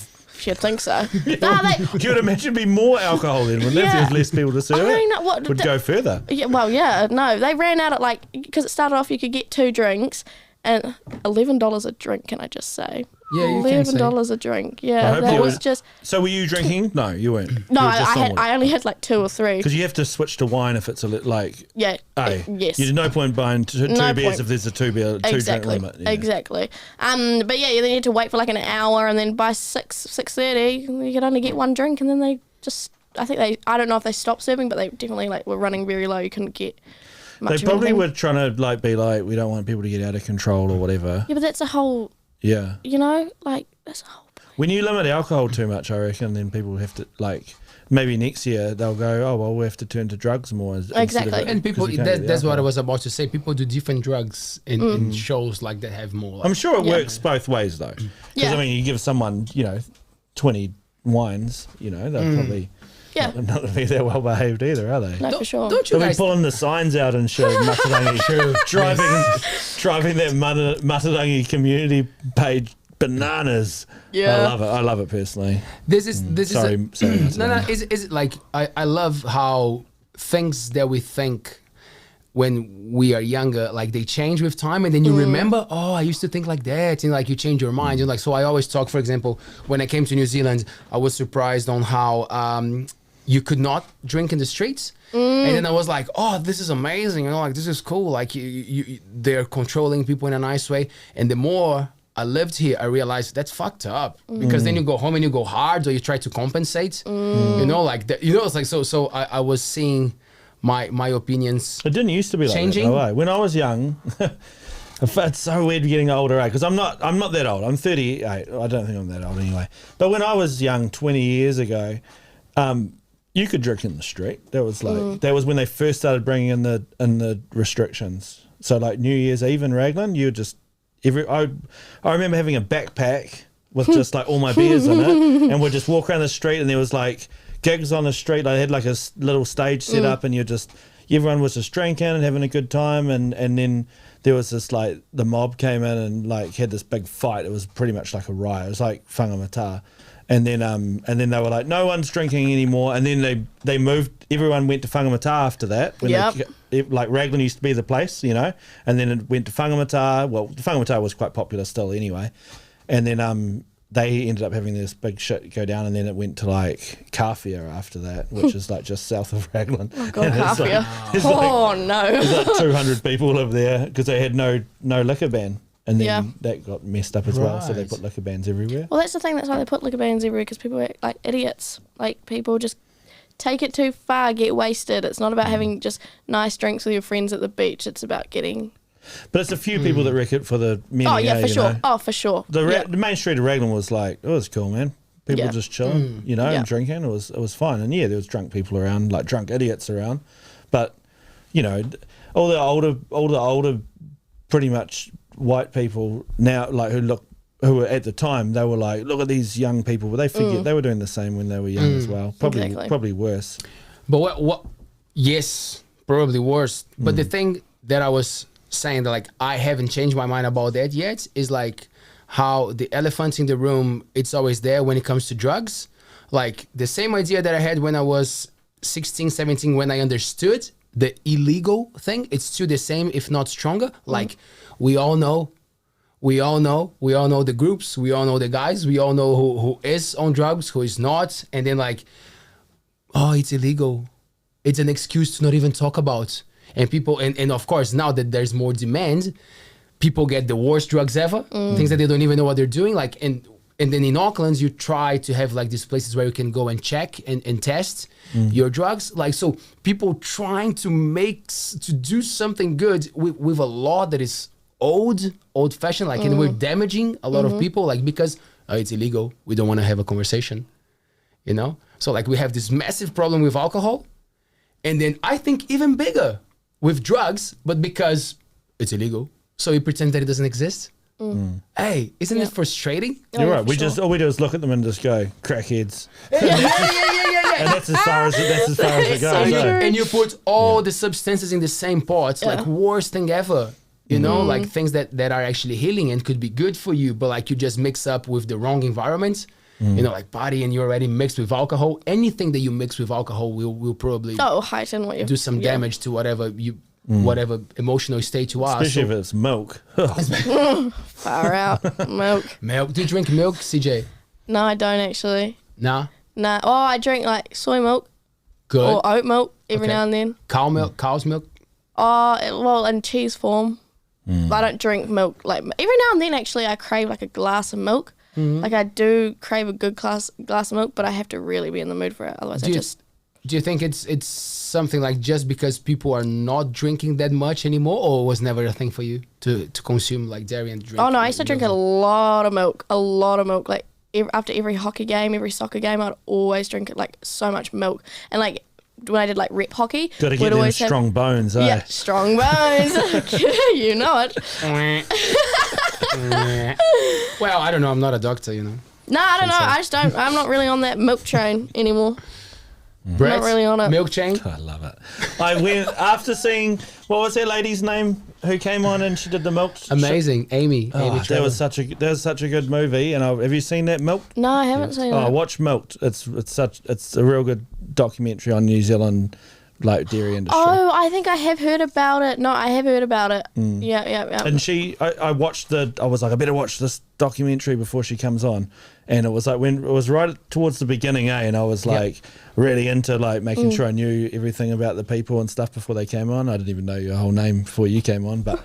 you'd think so. Nah, You would imagine it'd be more alcohol then, wouldn't it? If Yeah. there's less people to serve I it. mean, what Would go further. Yeah, well, yeah, no, they ran out at because it started off you could get 2 drinks and $11 a drink. Can I just say? Yeah, you can say. $11 a drink. I Yeah, hope that you was were- just So were you drinking? No, you weren't. no. I only had like 2 or 3. Because you have to switch to wine if it's like. Yeah. Hey, Yes. There's no point buying two No beers point. if there's a 2 drink Exactly. limit. Yeah. Exactly. But yeah, then you had to wait for like an hour, and then by 6:30 you could only get 1 drink, and then they just I think I don't know if they stopped serving, but they definitely like were running very low. You couldn't get much. They probably of anything. were trying to like be like, we don't want people to get out of control or whatever. Yeah, but that's a whole. Yeah. You know, like that's a whole. When you limit alcohol too much, I reckon, then people have to like. Maybe next year they'll go, oh, well, we have to turn to drugs more. Exactly. And people, that's what I was about to say. People do different drugs in shows like that have more. Like, I'm sure it works both ways, though. Because, I mean, you give someone, 20 wines, they'll probably not be that well behaved either, are they? No, for sure. Don't you They'll guys be pulling the signs out and shit, driving that Matarangi community page bananas. Yeah. I love it personally. This is Sorry. no. Is it like I love how things that we think when we are younger, like they change with time, and then you remember, oh, I used to think like that, and like you change your mind. You're like, so I always talk, for example, when I came to New Zealand, I was surprised on how you could not drink in the streets. And then I was like, oh, this is amazing. Like this is cool. Like they're controlling people in a nice way. And the more I lived here, I realized that's fucked up because then you go home and you go hard or you try to compensate, like that, it's like, so I was seeing my opinions. It didn't used to be like changing. That, by the way. When I was young, it's so weird getting older, because I'm not that old. I'm 38. I don't think I'm that old anyway. But when I was young, 20 years ago, you could drink in the street. That was like that was when they first started bringing in the restrictions. So like New Year's Eve in Raglan, you just I remember having a backpack with just like all my beers in it, and we'd just walk around the street, and there was like gigs on the street. I had like a little stage set up, and everyone was just drinking and having a good time, and then there was this like the mob came in and like had this big fight. It was pretty much like a riot. It was like whangamata. And then they were like, no one's drinking anymore. And then they moved. Everyone went to whangamata after that. Like Raglan used to be the place, and then it went to whangamata. Well, whangamata was quite popular still anyway. And then they ended up having this big shit go down, and then it went to like Kawhia after that, which is like just south of Raglan. Oh God, Kawhia! No! There's like 200 people live there because they had no liquor ban. And then that got messed up as well, so they put liquor bans everywhere. Well, that's the thing. That's why they put liquor bans everywhere, because people act like idiots. Like, people just take it too far, get wasted. It's not about having just nice drinks with your friends at the beach. It's about getting... But it's a few people that wreck it for the many. Oh, yeah, for sure. Oh, for sure. The main street of Raglan was like, it was cool, man. People just chilling, and drinking. It was fine. And yeah, there was drunk people around, like drunk idiots around. But, all the older, pretty much... white people now, like who were at the time, they were like, look at these young people, but they forget they were doing the same when they were young as well. Probably worse. But what? Yes, probably worse. But the thing that I was saying that like I haven't changed my mind about that yet is like how the elephant in the room, it's always there when it comes to drugs. Like the same idea that I had when I was 16, 17, when I understood the illegal thing, it's still the same, if not stronger. Like we all know the groups, we all know the guys, we all know who is on drugs, who is not. And then like, oh, it's illegal. It's an excuse to not even talk about. And people, and of course, now that there's more demand, people get the worst drugs ever, things that they don't even know what they're doing. Like, and then in Auckland, you try to have like these places where you can go and check and test your drugs. Like, so people trying to do something good with a law that is old fashioned, like, and we're damaging a lot of people, like, because it's illegal. We don't want to have a conversation, So like we have this massive problem with alcohol, and then I think even bigger with drugs, but because it's illegal, so we pretend that it doesn't exist. Hey, isn't it frustrating? You're right. All we do is look at them and just go, crackheads. Yeah. And that's as far as it goes. And you put all the substances in the same pots, like worst thing ever. Like things that are actually healing and could be good for you, but like you just mix up with the wrong environment. Like body, and you're already mixed with alcohol. Anything that you mix with alcohol will probably heighten what you do some damage to whatever emotional state you are. Especially if it's milk. Far out. Milk. Do you drink milk, CJ? No, I don't actually. Nah. Oh, I drink like soy milk. Good. Or oat milk every now and then. Cow's milk? Oh, in cheese form. I don't drink milk. Like every now and then, actually, I crave like a glass of milk. Like I do crave a good glass of milk, but I have to really be in the mood for it. Otherwise, do you think it's something like just because people are not drinking that much anymore, or was never a thing for you to consume like dairy and drink? Oh no, I used to drink a lot of milk. Like after every hockey game, every soccer game, I'd always drink like so much milk. And like when I did like rep hockey, Got to get them strong bones, eh? Yeah, strong bones. You know it. Well, I don't know. I'm not a doctor, you know. No, I don't know. I just don't. I'm not really on that milk train anymore. Brett, Not really on it. Milk chain. I love it. I went after seeing, what was that lady's name who came on and she did the milk? Amazing, Amy. Oh, Amy that Trevor. was such a good movie. And have you seen that Milk? No, I haven't seen Oh, it. watch Milked. It's a real good documentary on New Zealand like dairy industry. Oh, I think I have heard about it. No, I have heard about it. Yeah. And I watched I was like, I better watch this documentary before she comes on. And it was like when it was right towards the beginning, and I was like really into like making sure I knew everything about the people and stuff before they came on. I didn't even know your whole name before you came on, but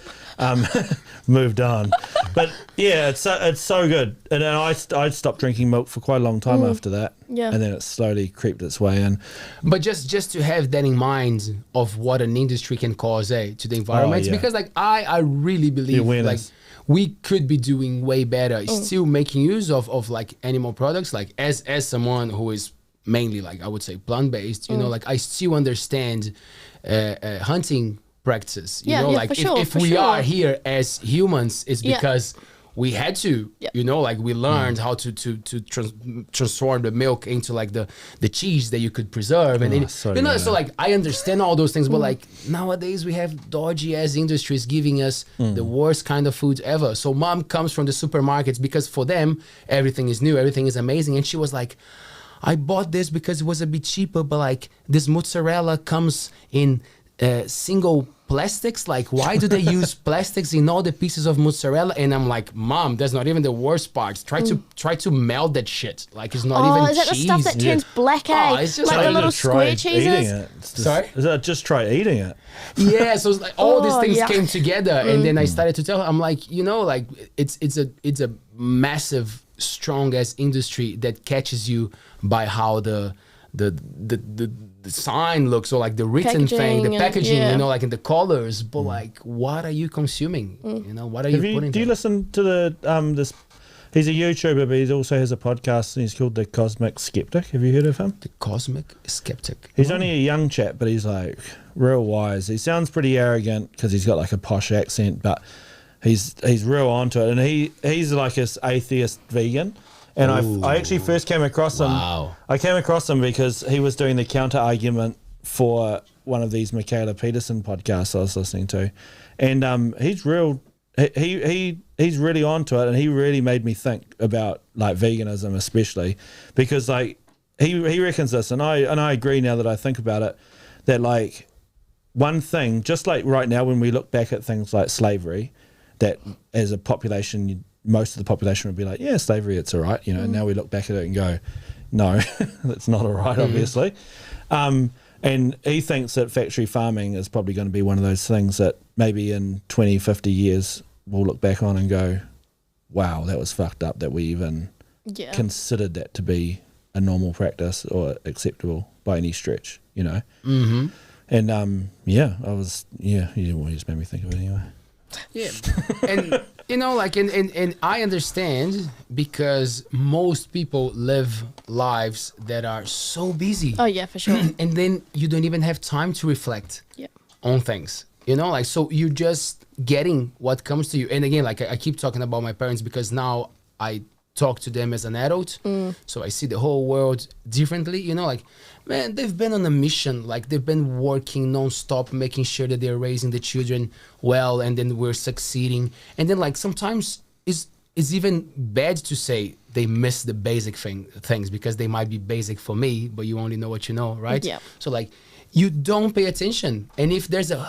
moved on. But yeah, it's so good. And then I stopped drinking milk for quite a long time after that. Yeah. And then it slowly creeped its way in. But just to have that in mind of what an industry can cause to the environment, yeah. because like I really believe like awareness. we could be doing way better, still making use of like animal products. Like as someone who is mainly like I would say plant-based, you know, like I still understand hunting practices. You know, like if we are here as humans, it's because we had to, you know, like we learned how to transform the milk into like the cheese that you could preserve. And then, so you know, so like I understand all those things, but like nowadays we have dodgy ass industries giving us the worst kind of foods ever. So mom comes from the supermarkets because for them, everything is new, everything is amazing. And she was like, I bought this because it was a bit cheaper, but like this mozzarella comes in single plastics. Like why do they use plastics in all the pieces of mozzarella? And I'm like, mom, that's not even the worst part. Try to melt that shit. Like it's not even is that cheese. the stuff that turns black, it's just like the little square cheeses? Sorry? Is that just try eating it? Yeah, so it's like all these things yeah. came together, and then I started to tell her, I'm like, you know, like it's a massive, strong ass industry that catches you by how the sign looks, or like the written thing, the packaging, you know, like in the colors. But like, what are you consuming? You know, what are you putting? Do you listen to the this? He's a YouTuber, but he also has a podcast, and he's called The Cosmic Skeptic. Have you heard of him? The Cosmic Skeptic. He's only a young chap, but he's like real wise. He sounds pretty arrogant because he's got like a posh accent, but he's real onto it. And he's like this atheist vegan. And I actually first came across him. Wow. I came across him because he was doing the counter argument for one of these Michaela Peterson podcasts I was listening to, and he's real. He's really onto it, and he really made me think about like veganism, especially because like he reckons this, and I agree now that I think about it, that like one thing, just like right now when we look back at things like slavery, that as a population, most of the population would be like, yeah, slavery, it's all right, you know. And now we look back at it and go, no, that's not all right, obviously. And he thinks that factory farming is probably going to be one of those things that maybe in 20, 50 years we'll look back on and go, wow, that was fucked up that we even considered that to be a normal practice or acceptable by any stretch, you know. Mm-hmm. And you just made me think of it anyway. Yeah, and you know, like, and I understand because most people live lives that are so busy. Oh yeah, for sure. And then you don't even have time to reflect on things. You know, like, so you're just getting what comes to you. And again, like I keep talking about my parents because now I talk to them as an adult, so I see the whole world differently. You know, like, man, they've been on a mission. Like, they've been working nonstop, making sure that they're raising the children well, and then we're succeeding. And then, like, sometimes it's even bad to say they miss the basic things because they might be basic for me, but you only know what you know, right? Yeah. So, like, you don't pay attention. And if there's a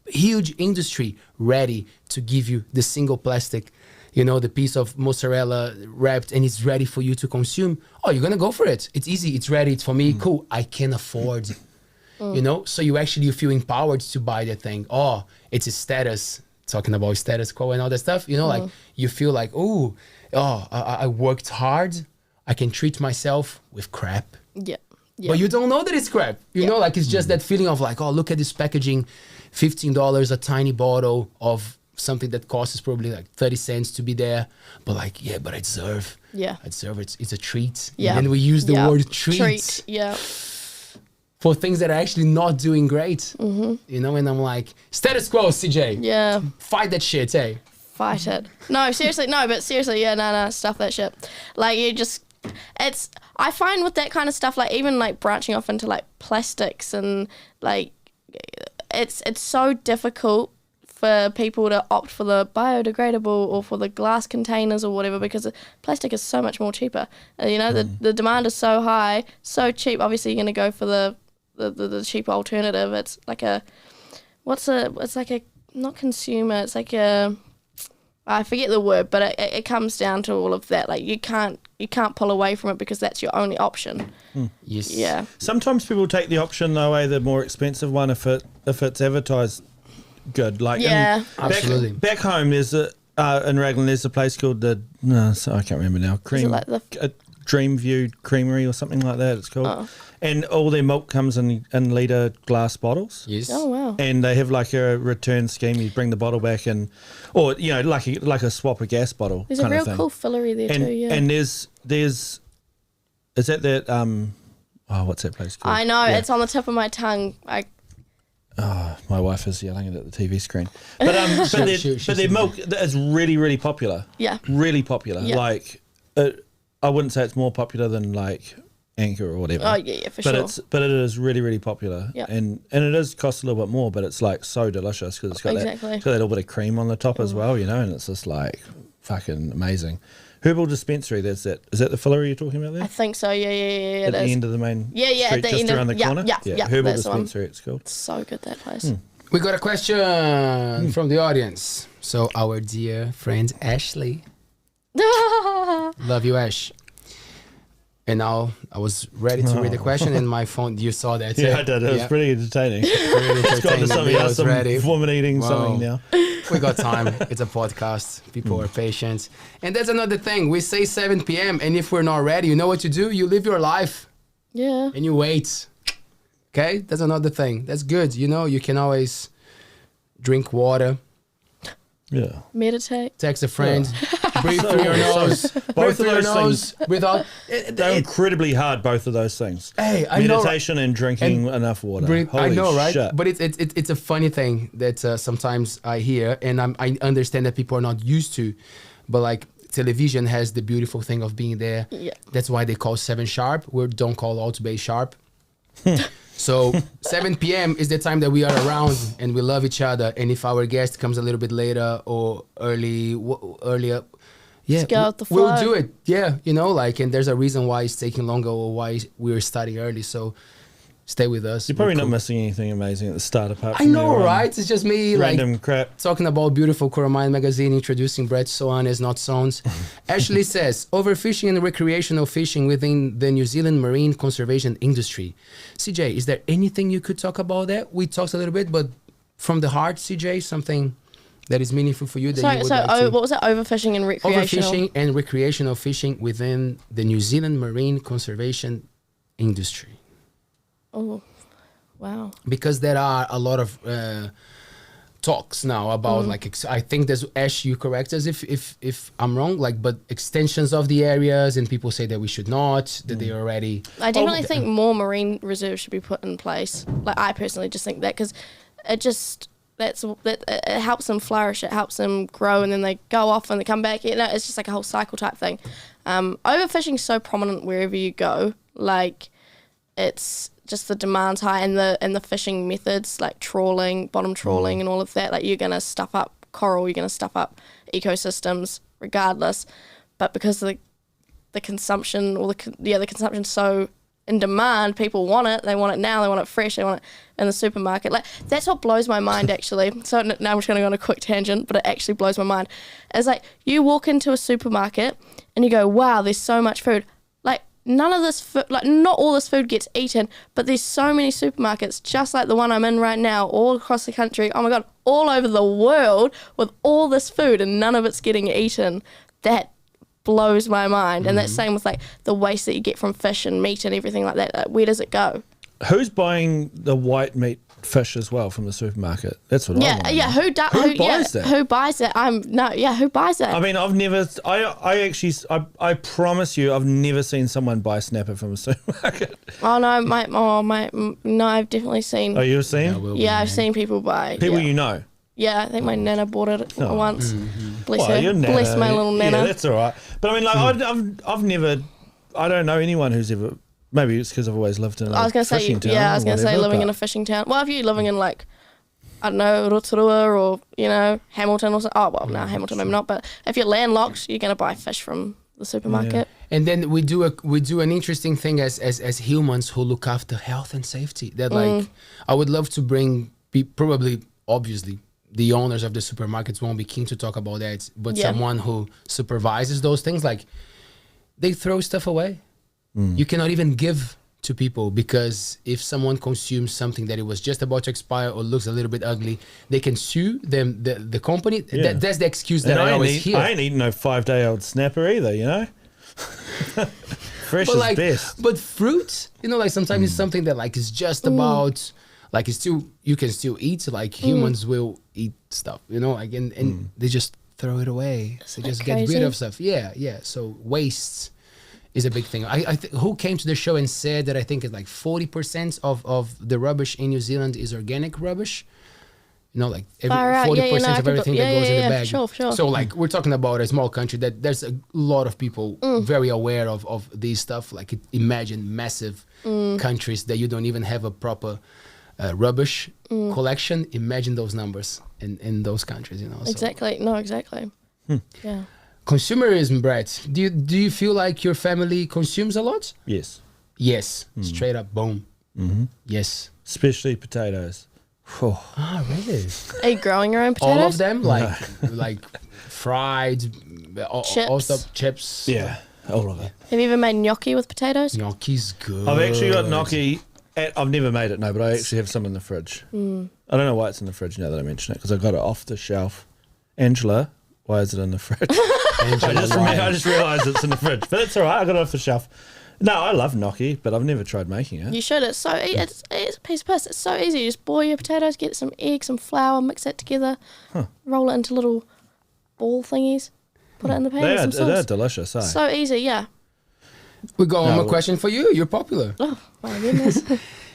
huge industry ready to give you the single plastic, you know, the piece of mozzarella wrapped and it's ready for you to consume, oh, you're going to go for it. It's easy. It's ready. It's for me. Cool. I can afford, you know? So you feel empowered to buy the thing. Oh, it's a status, talking about status quo and all that stuff. You know, like you feel like, I worked hard. I can treat myself with crap. Yeah. But you don't know that it's crap. You know, like it's just that feeling of like, oh, look at this packaging, $15, a tiny bottle of something that costs probably like 30 cents to be there. But like, but I deserve. Yeah. I deserve it. It's a treat. Yeah. And we use the word treat. Yeah. For things that are actually not doing great. You know, and I'm like, status quo, CJ. Yeah. Fight that shit, hey. Fight it. No, seriously, no, stuff that shit. Like I find with that kind of stuff, like even like branching off into like plastics and like it's so difficult for people to opt for the biodegradable or for the glass containers or whatever, because plastic is so much more cheaper. You know, the demand is so high, so cheap. Obviously, you're going to go for the cheaper alternative. It's like not consumer. It's like I forget the word, but it comes down to all of that. Like you can't pull away from it because that's your only option. Yes. Yeah. Sometimes people take the option though, the more expensive one if it's advertised good. Like absolutely. Back home there's in Raglan there's a place called I can't remember now. Dreamview Creamery or something like that. It's called. Oh. And all their milk comes in litre glass bottles. Yes. Oh wow. And they have like a return scheme. You bring the bottle back or you know, like a swap a gas bottle. There's kind a of real thing. cool fillery there too. Yeah. And there's is that what's that place called? I know it's on the tip of my tongue. My wife is yelling it at the TV screen. But their milk is really, really popular. Yeah. Really popular. Yeah. Like I wouldn't say it's more popular than like Anchor or whatever. Oh yeah, for sure. But it is really, really popular. Yeah. And it is costs a little bit more, but it's like so delicious because it's got that little bit of cream on the top as well, you know, and it's just like fucking amazing. Herbal Dispensary, is that the fillery you're talking about there? I think so, yeah. At the end of the main street, at the just end around the corner? Yeah, Herbal Dispensary, it's called. It's so good, that place. We got a question from the audience. So our dear friend Ashley. Love you, Ash. And now I was ready to read the question and my phone, you saw that. Yeah, I did. It was pretty entertaining. It's got to something else. I'm woman eating something now. We got time. It's a podcast. People are patient. And that's another thing. We say 7 p.m. and if we're not ready, you know what you do? You live your life. Yeah. And you wait. Okay? That's another thing. That's good. You know, you can always drink water. Yeah. Meditate. Text a friend. Breathe through your nose. Both of those things. Without, they're incredibly hard, both of those things. Hey, I know. Meditation and drinking enough water. I know, right? Shit. But it's a funny thing that sometimes I hear, and I understand that people are not used to, but like television has the beautiful thing of being there. Yeah. That's why they call 7 sharp. We don't call ALTBAYS sharp. So 7 p.m. is the time that we are around and we love each other. And if our guest comes a little bit later or earlier, we'll do it. Yeah, you know, like, and there's a reason why it's taking longer or why we're starting early. So stay with us. You're probably not missing anything amazing at the start apart from I know, right? It's just me random crap. Talking about beautiful Coromine magazine, introducing Brett Soanes, not Soanes. Ashley says, overfishing and recreational fishing within the New Zealand marine conservation industry. CJ, is there anything you could talk about that? We talked a little bit, but from the heart, CJ, something that is meaningful for you that you would like to... what was that? Overfishing and recreational? Overfishing and recreational fishing within the New Zealand marine conservation industry. Oh, wow. Because there are a lot of talks now about I think there's, Ash, you correct us if I'm wrong, but extensions of the areas, and people say that we should not, that they already... I definitely think more marine reserves should be put in place. Like, I personally just think that, because it just... it helps them flourish, it helps them grow, and then they go off and they come back. You know, it's just like a whole cycle type thing. Overfishing is so prominent wherever you go. Like, it's just the demand's high, and the fishing methods like trawling, bottom trawling, and all of that. Like, you're gonna stuff up coral, you're gonna stuff up ecosystems, regardless. But because of the consumption, or the consumption's so in demand, people want it. They want it now. They want it fresh. They want it in the supermarket. Like, that's what blows my mind, actually. So now I'm just going to go on a quick tangent, but it actually blows my mind. It's like, you walk into a supermarket and you go, wow, there's so much food. Like, none of this food, like, not all this food gets eaten, but there's so many supermarkets, just like the one I'm in right now, all across the country. Oh my God, all over the world with all this food, and none of it's getting eaten. That blows my mind. And that's same with like the waste that you get from fish and meat and everything like that. Like, where does it go? Who's buying the white meat fish as well from the supermarket? That's what I want. Yeah, who buys that? Who buys it? Who buys it? I mean, I've never. I promise you, I've never seen someone buy snapper from a supermarket. Oh no, no, I've definitely seen. Oh, you've seen? Yeah, I've seen people buy. People you know. Yeah, I think my nana bought it once. Bless Well, her. your nana, Bless my little nana. Yeah, that's all right. But I mean, like, I've never. I don't know anyone who's ever. Maybe it's because I've always lived in a fishing town. Yeah, I was going to say living in a fishing town. Well, if you're living in like, I don't know, Rotorua or, you know, Hamilton or something. Oh, well, no, Hamilton maybe not. But if you're landlocked, you're going to buy fish from the supermarket. Yeah. And then we do an interesting thing as humans who look after health and safety. That like, I would love to bring, obviously, the owners of the supermarkets won't be keen to talk about that, but someone who supervises those things, like, they throw stuff away. You cannot even give to people, because if someone consumes something that it was just about to expire or looks a little bit ugly, they can sue them, the company. Yeah. That's the excuse that I always hear. I ain't eating no 5-day-old snapper either, you know? Fresh But is like, best. but fruit, you know, like sometimes it's something that like is just about, like it's still, you can still eat, like humans will eat stuff, you know, like, and they just throw it away. They just get rid of stuff. Yeah. So waste is a big thing. Who came to the show and said that I think it's like 40% of the rubbish in New Zealand is organic rubbish. You know, like 40% of everything that goes in the bag. Sure. So like we're talking about a small country that there's a lot of people very aware of these stuff. Like imagine massive countries that you don't even have a proper rubbish collection. Imagine those numbers in those countries, you know. Exactly. Yeah. Consumerism, Brett. Do you feel like your family consumes a lot? Yes. Yes. Straight up, boom. Yes. Especially potatoes. Ah, really? Are you growing your own potatoes? All of them, like fried, all stuff, chips. Yeah, all of it. Have you ever made gnocchi with potatoes? Gnocchi's good. I've actually got gnocchi. I've never made it, no, but I actually have some in the fridge. I don't know why it's in the fridge now that I mention it, because I got it off the shelf. Angela, why is it in the fridge? I just realised it's in the fridge, but it's all right. I got it off the shelf. No, I love gnocchi, but I've never tried making it. You should. It's a piece of piss. It's so easy. You just boil your potatoes, get some eggs, some flour, mix that together, roll it into little ball thingies, put it in the pan with some sauce. They're delicious, eh? So easy, yeah. We got one more question for you. You're popular. Oh, my goodness.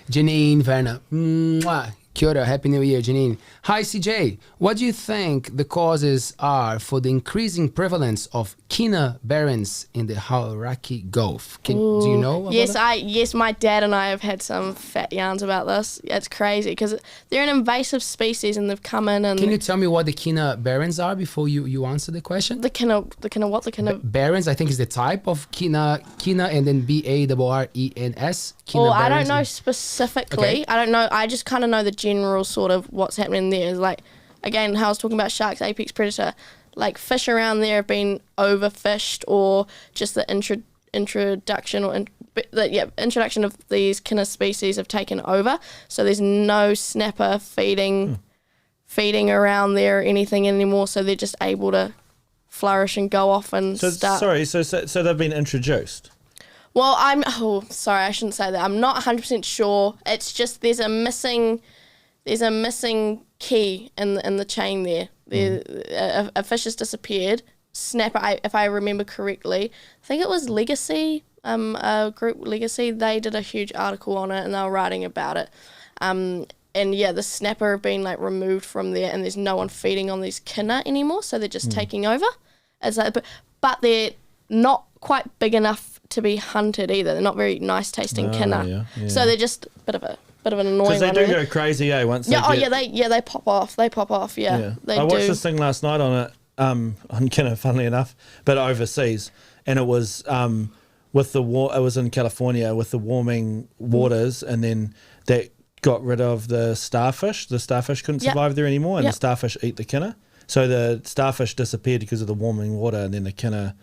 Janine Werner. Mwah. Kia ora. Happy New Year, Janine. Hi, CJ. What do you think the causes are for the increasing prevalence of kina barons in the Hauraki Gulf? Do you know about that? Yes, my dad and I have had some fat yarns about this. It's crazy because they're an invasive species and they've come in and... Can you tell me what the kina barons are before you answer the question? The kina what? The kina... Barons, I think, is the type of kina and then BARRENS. Oh, I don't know specifically. Okay. I don't know. I just kind of know the general sort of what's happening there. Is like, again, how I was talking about sharks, apex predator, like fish around there have been overfished, or just the introduction of these kina species have taken over. So there's no snapper feeding around there or anything anymore. So they're just able to flourish and go off and start. Sorry, so they've been introduced. Well, sorry, I shouldn't say that. I'm not 100% sure. It's just there's a missing key in the chain there. A fish has disappeared. Snapper, if I remember correctly, I think it was Legacy, group Legacy. They did a huge article on it and they were writing about it. And yeah, the snapper have been like removed from there, and there's no one feeding on these kina anymore, so they're just taking over. It's like, but they're not quite big enough to be hunted either. They're not very nice tasting kina. Yeah. So they're just a bit of an annoying one. Because they do go crazy, once they they pop off. They pop off, I watched this thing last night on it, on kina, funnily enough, but overseas, and it was with the war. It was in California with the warming waters, and then that got rid of the starfish. The starfish couldn't survive there anymore, and the starfish eat the kina. So the starfish disappeared because of the warming water, and then the kina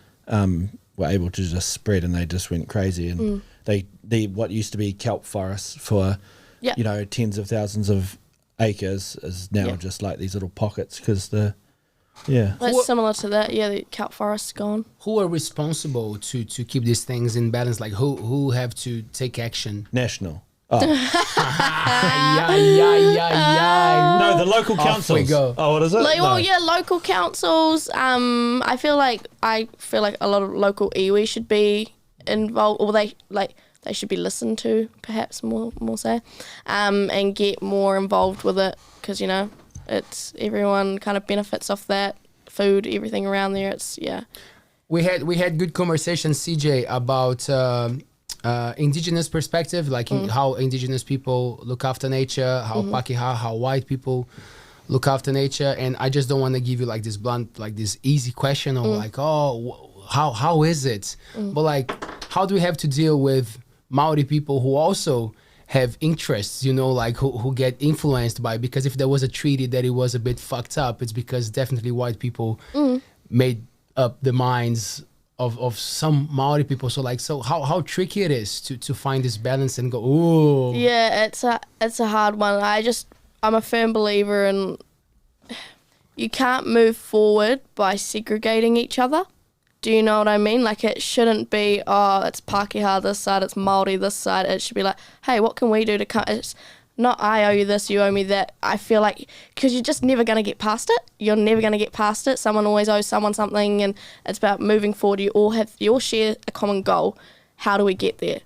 were able to just spread, and they just went crazy. And they what used to be kelp forests for tens of thousands of acres is now just like these little pockets because the Yeah. It's similar to that. Yeah, the kelp forest's gone. Who are responsible to keep these things in balance? Like who have to take action? National. Oh. Yeah. No, the local councils. we go. Oh, what is it? Like, No. well, yeah, local councils. I feel like a lot of local iwi should be involved, or they should be listened to, perhaps more so, and get more involved with it, because it's everyone kind of benefits off that food, everything around there. It's We had good conversations, CJ, about indigenous perspective, like how indigenous people look after nature, how Pakeha, how white people look after nature, and I just don't want to give you like this blunt, like this easy question, or like, how is it? But like, how do we have to deal with Maori people who also have interests, like who get influenced by, because if there was a treaty that it was a bit fucked up, it's because definitely white people made up the minds of some Maori people. So how tricky it is to find this balance and go, ooh. Yeah, it's a hard one. I'm a firm believer in you can't move forward by segregating each other. Do you know what I mean? Like, it shouldn't be, it's Pakeha this side, it's Māori this side. It should be like, hey, what can we do to come? It's not I owe you this, you owe me that. I feel like, because you're just never going to get past it. You're never going to get past it. Someone always owes someone something, and it's about moving forward. You all share a common goal. How do we get there?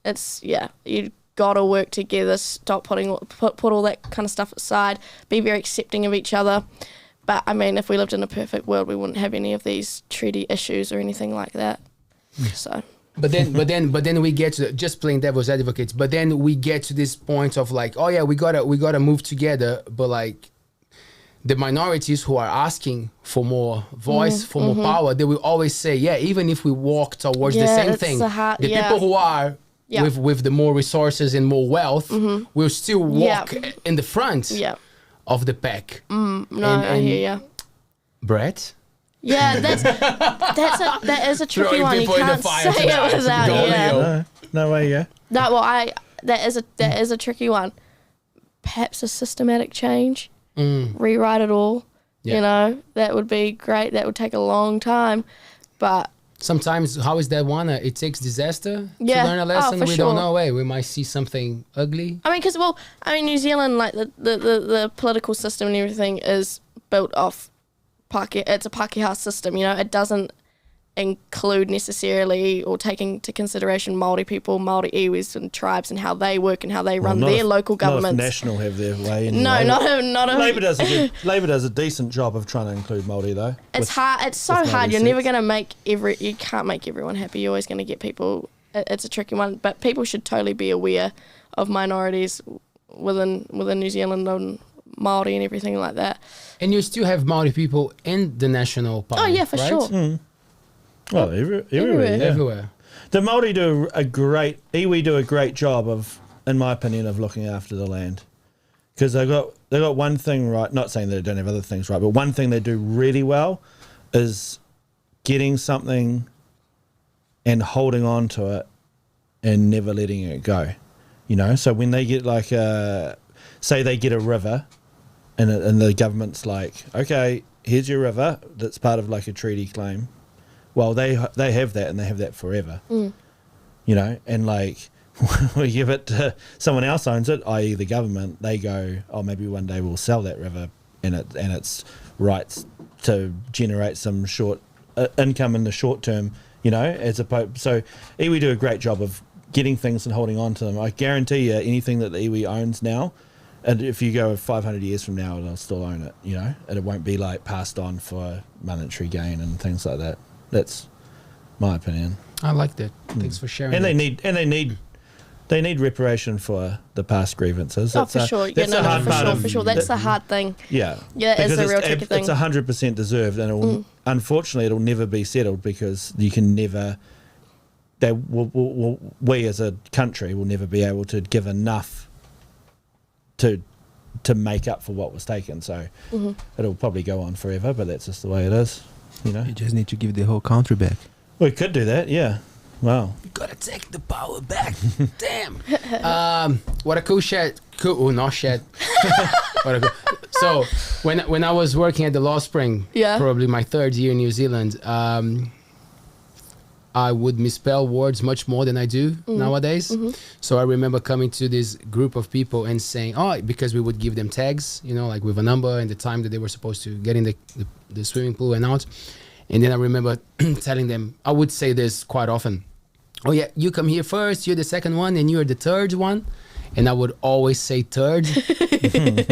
It's, you got to work together, stop put all that kind of stuff aside, be very accepting of each other. But I mean, if we lived in a perfect world, we wouldn't have any of these treaty issues or anything like that. So. But then we get to just playing devil's advocates. But then we get to this point of like, oh yeah, we gotta move together. But like, the minorities who are asking for more voice, for more power, they will always say, yeah, even if we walk towards the same thing, the people who are with the more resources and more wealth will still walk in the front. Yeah. Of the pack. I hear you. Brett? Yeah, that is a tricky one. You can't say it without. No way, yeah. No, well, that is a tricky one. Perhaps a systematic change, rewrite it all. That would be great. That would take a long time, but sometimes, how is that one? It takes disaster to learn a lesson. We don't know. We might see something ugly. I mean, New Zealand, like the political system and everything is built off Pakeha. It's a Pakeha system. It doesn't include necessarily or take into consideration Māori people, Māori iwis and tribes, and how they work and how they run their local governments. Not if National have their way. Anyway. No, not a. Labor does a decent job of trying to include Māori though. It's hard. It's so hard. You're never going to make you can't make everyone happy. You're always going to get people. It's a tricky one, but people should totally be aware of minorities within New Zealand and Māori and everything like that. And you still have Māori people in the national party. Oh yeah, for right? sure. Well, everywhere. The Māori do iwi do a great job of, in my opinion, of looking after the land, because they got one thing right. Not saying that they don't have other things right, but one thing they do really well is getting something and holding on to it and never letting it go. So when they get like say they get a river, and the government's like, okay, here's your river that's part of like a treaty claim. Well, they have that, and they have that forever, and like we give it to someone else owns it, i.e. the government. They go, oh, maybe one day we'll sell that river and its rights to generate some short income in the short term, as opposed. So iwi do a great job of getting things and holding on to them. I guarantee you, anything that the iwi owns now, and if you go 500 years from now, they'll still own it, and it won't be like passed on for monetary gain and things like that. That's my opinion. I like that. Thanks for sharing. And they need reparation for the past grievances. For sure. For sure. That's the hard thing. Yeah. Yeah, it's a real tricky thing. It's 100% deserved, and unfortunately, it'll never be settled because you can never. We as a country will never be able to give enough to make up for what was taken. So it'll probably go on forever, but that's just the way it is. You just need to give the whole country back. We could do that, yeah. Wow. You gotta take the power back. Damn. What a cool shed. Cool, not shed. So when I was working at the Law Spring, Yeah. probably my 3rd year in New Zealand, I would misspell words much more than I do nowadays. So I remember coming to this group of people and saying, because we would give them tags, like with a number and the time that they were supposed to get in the swimming pool and out. And then I remember telling them, I would say this quite often. Oh yeah, you come here first, you're the second one, and you're the third one. And I would always say third,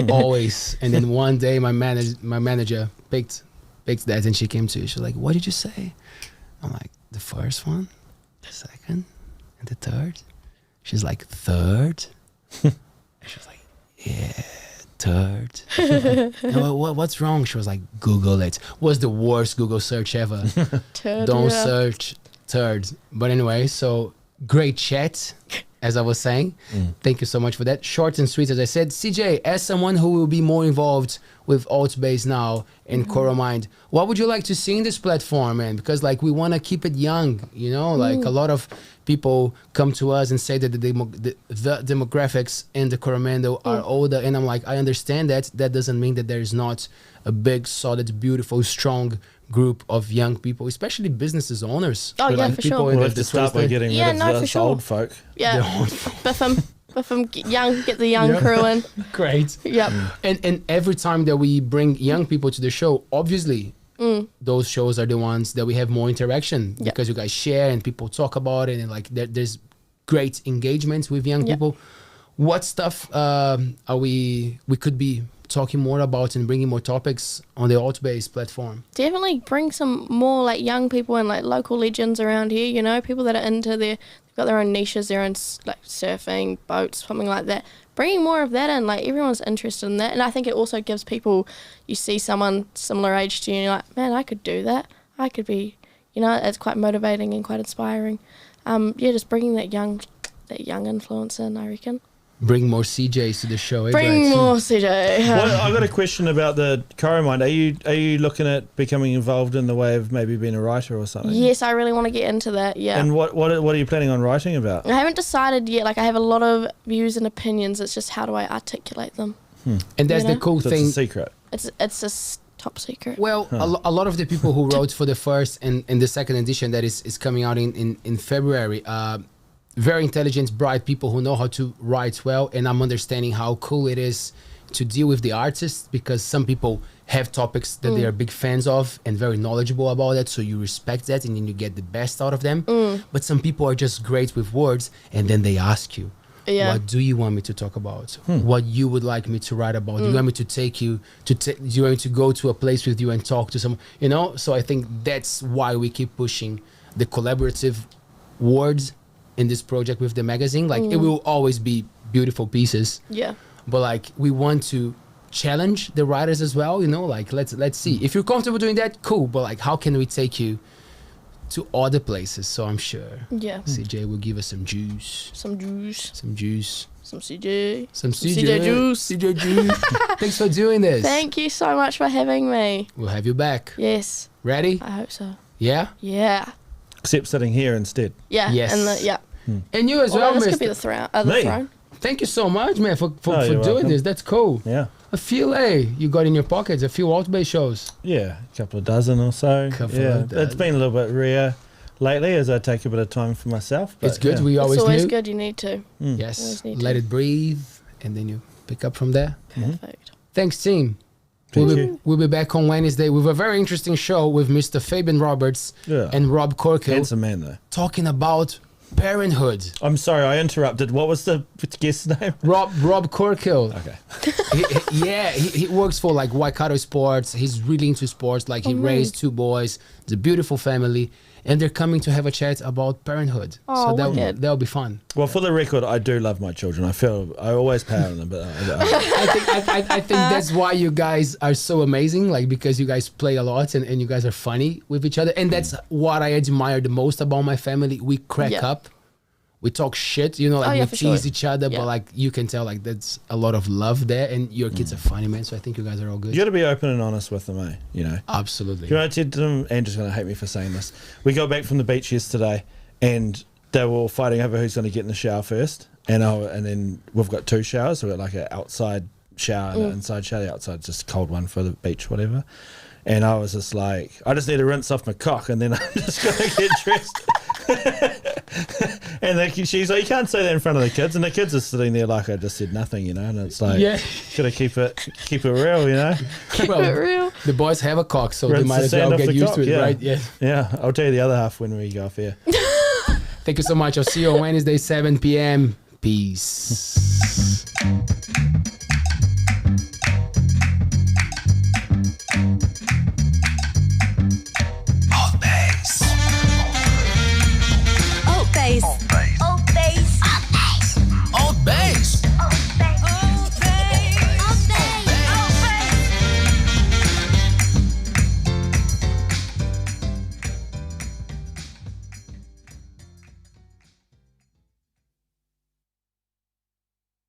always. And then one day my manager picked that, and she came to me. She was like, "What did you say?" I'm like, "The first one, the second, and the third." She's like, "Third?" And she was like, "Yeah, third." And what's wrong? She was like, "Google it." Was the worst Google search ever. Don't search third. But anyway, so great chat. As I was saying, thank you so much for that. Short and sweet, as I said. CJ, as someone who will be more involved with ALTBAYS now and CoroMind, what would you like to see in this platform, man? Because we want to keep it young, a lot of people come to us and say that the demographics in the Coromando are older, and I'm like, I understand that. That doesn't mean that there is not a big, solid, beautiful, strong group of young people, especially businesses owners. Oh, yeah, for people sure. in We'll have to start by getting rid of for the sure. old folk. Yeah, biff them, get the young crew in. Great. Yep. And every time that we bring young people to the show, obviously those shows are the ones that we have more interaction because you guys share and people talk about it, and there's great engagements with young people. What stuff we could be talking more about and bringing more topics on the ALTBAYS platform? Definitely bring some more young people and local legends around here, people that are into they've got their own niches, their own surfing, boats, something like that. Bringing more of that in, everyone's interested in that. And I think it also gives people, you see someone similar age to you and you're like, man, I could do that. I could be, it's quite motivating and quite inspiring. Just bringing that young influence in, I reckon. Bring more CJs to the show. Bring more CJ. Well, I got a question about the CoroMind. Are you looking at becoming involved in the way of maybe being a writer or something? Yes, I really want to get into that. Yeah. And what are you planning on writing about? I haven't decided yet. I have a lot of views and opinions. It's just how do I articulate them? And that's the cool So thing. it's a secret. It's top secret. Well, a lot of the people who wrote for the first and the second edition that is coming out in February, very intelligent, bright people who know how to write well, and I'm understanding how cool it is to deal with the artists, because some people have topics that they are big fans of and very knowledgeable about it, so you respect that and then you get the best out of them. But some people are just great with words, and then they ask you, what do you want me to talk about? What you would like me to write about? Do you want me to take you do you want me to go to a place with you and talk to someone? So I think that's why we keep pushing the collaborative words in this project with the magazine. It will always be beautiful pieces, but we want to challenge the writers as well, let's see if you're comfortable doing that, cool, but how can we take you to other places? So I'm sure CJ will give us some juice, some CJ juice. Thanks for doing this. Thank you so much for having me. We'll have you back. Yes, Ready? I hope so. Yeah. Except sitting here instead. Yes. And And you as well, this Mr. could be the throne. Me? Throne. Thank you so much, man, for you're doing welcome. this. That's cool. Yeah. I feel, you got in your pockets a few ALTBAYS shows. Yeah, a couple of dozen or so. Couple of dozen. It's been a little bit rare lately as I take a bit of time for myself. But It's good. yeah. We It's always always knew. good. You need to. Yes. Always need Let to. it breathe, and then you pick up from there. Perfect. Thanks, team. Thank you. We'll be back on Wednesday with a very interesting show with Mr. Fabian Roberts Yeah. and Rob Corkill Handsome man though. talking about parenthood. I'm sorry, I interrupted. What was the guest's name? Rob Corkill. Okay. He works for Waikato Sports. He's really into sports. He raised 2 boys. It's a beautiful family, and they're coming to have a chat about parenthood. Oh, so wicked. that'll be fun. Well, for the record, I do love my children. I always power on them, but I think that's why you guys are so amazing. Because you guys play a lot and you guys are funny with each other, and that's what I admire the most about my family. We crack up. We talk shit, we for tease sure. each other, but you can tell that's a lot of love there, and your kids are funny, man. So I think you guys are all good. you got to be open and honest with them, eh? Absolutely. You know, I said to them, Andrew's going to hate me for saying this. We got back from the beach yesterday, and they were all fighting over who's going to get in the shower first. And then we've got 2 showers. So we've got an outside shower, the inside shower, the outside just a cold one for the beach, whatever. And I was just like, I just need to rinse off my cock, and then I'm just gonna get dressed. And she's like, you can't say that in front of the kids, and the kids are sitting there like I just said nothing, and it's like, gotta keep it real, Well, it real. the boys have a cock, so Rinse they might the as well sand off get the used cock, to it, yeah. right? Yeah. Yeah, I'll tell you the other half when we go off here. Thank you so much. I'll see you on Wednesday, 7 p.m. Peace.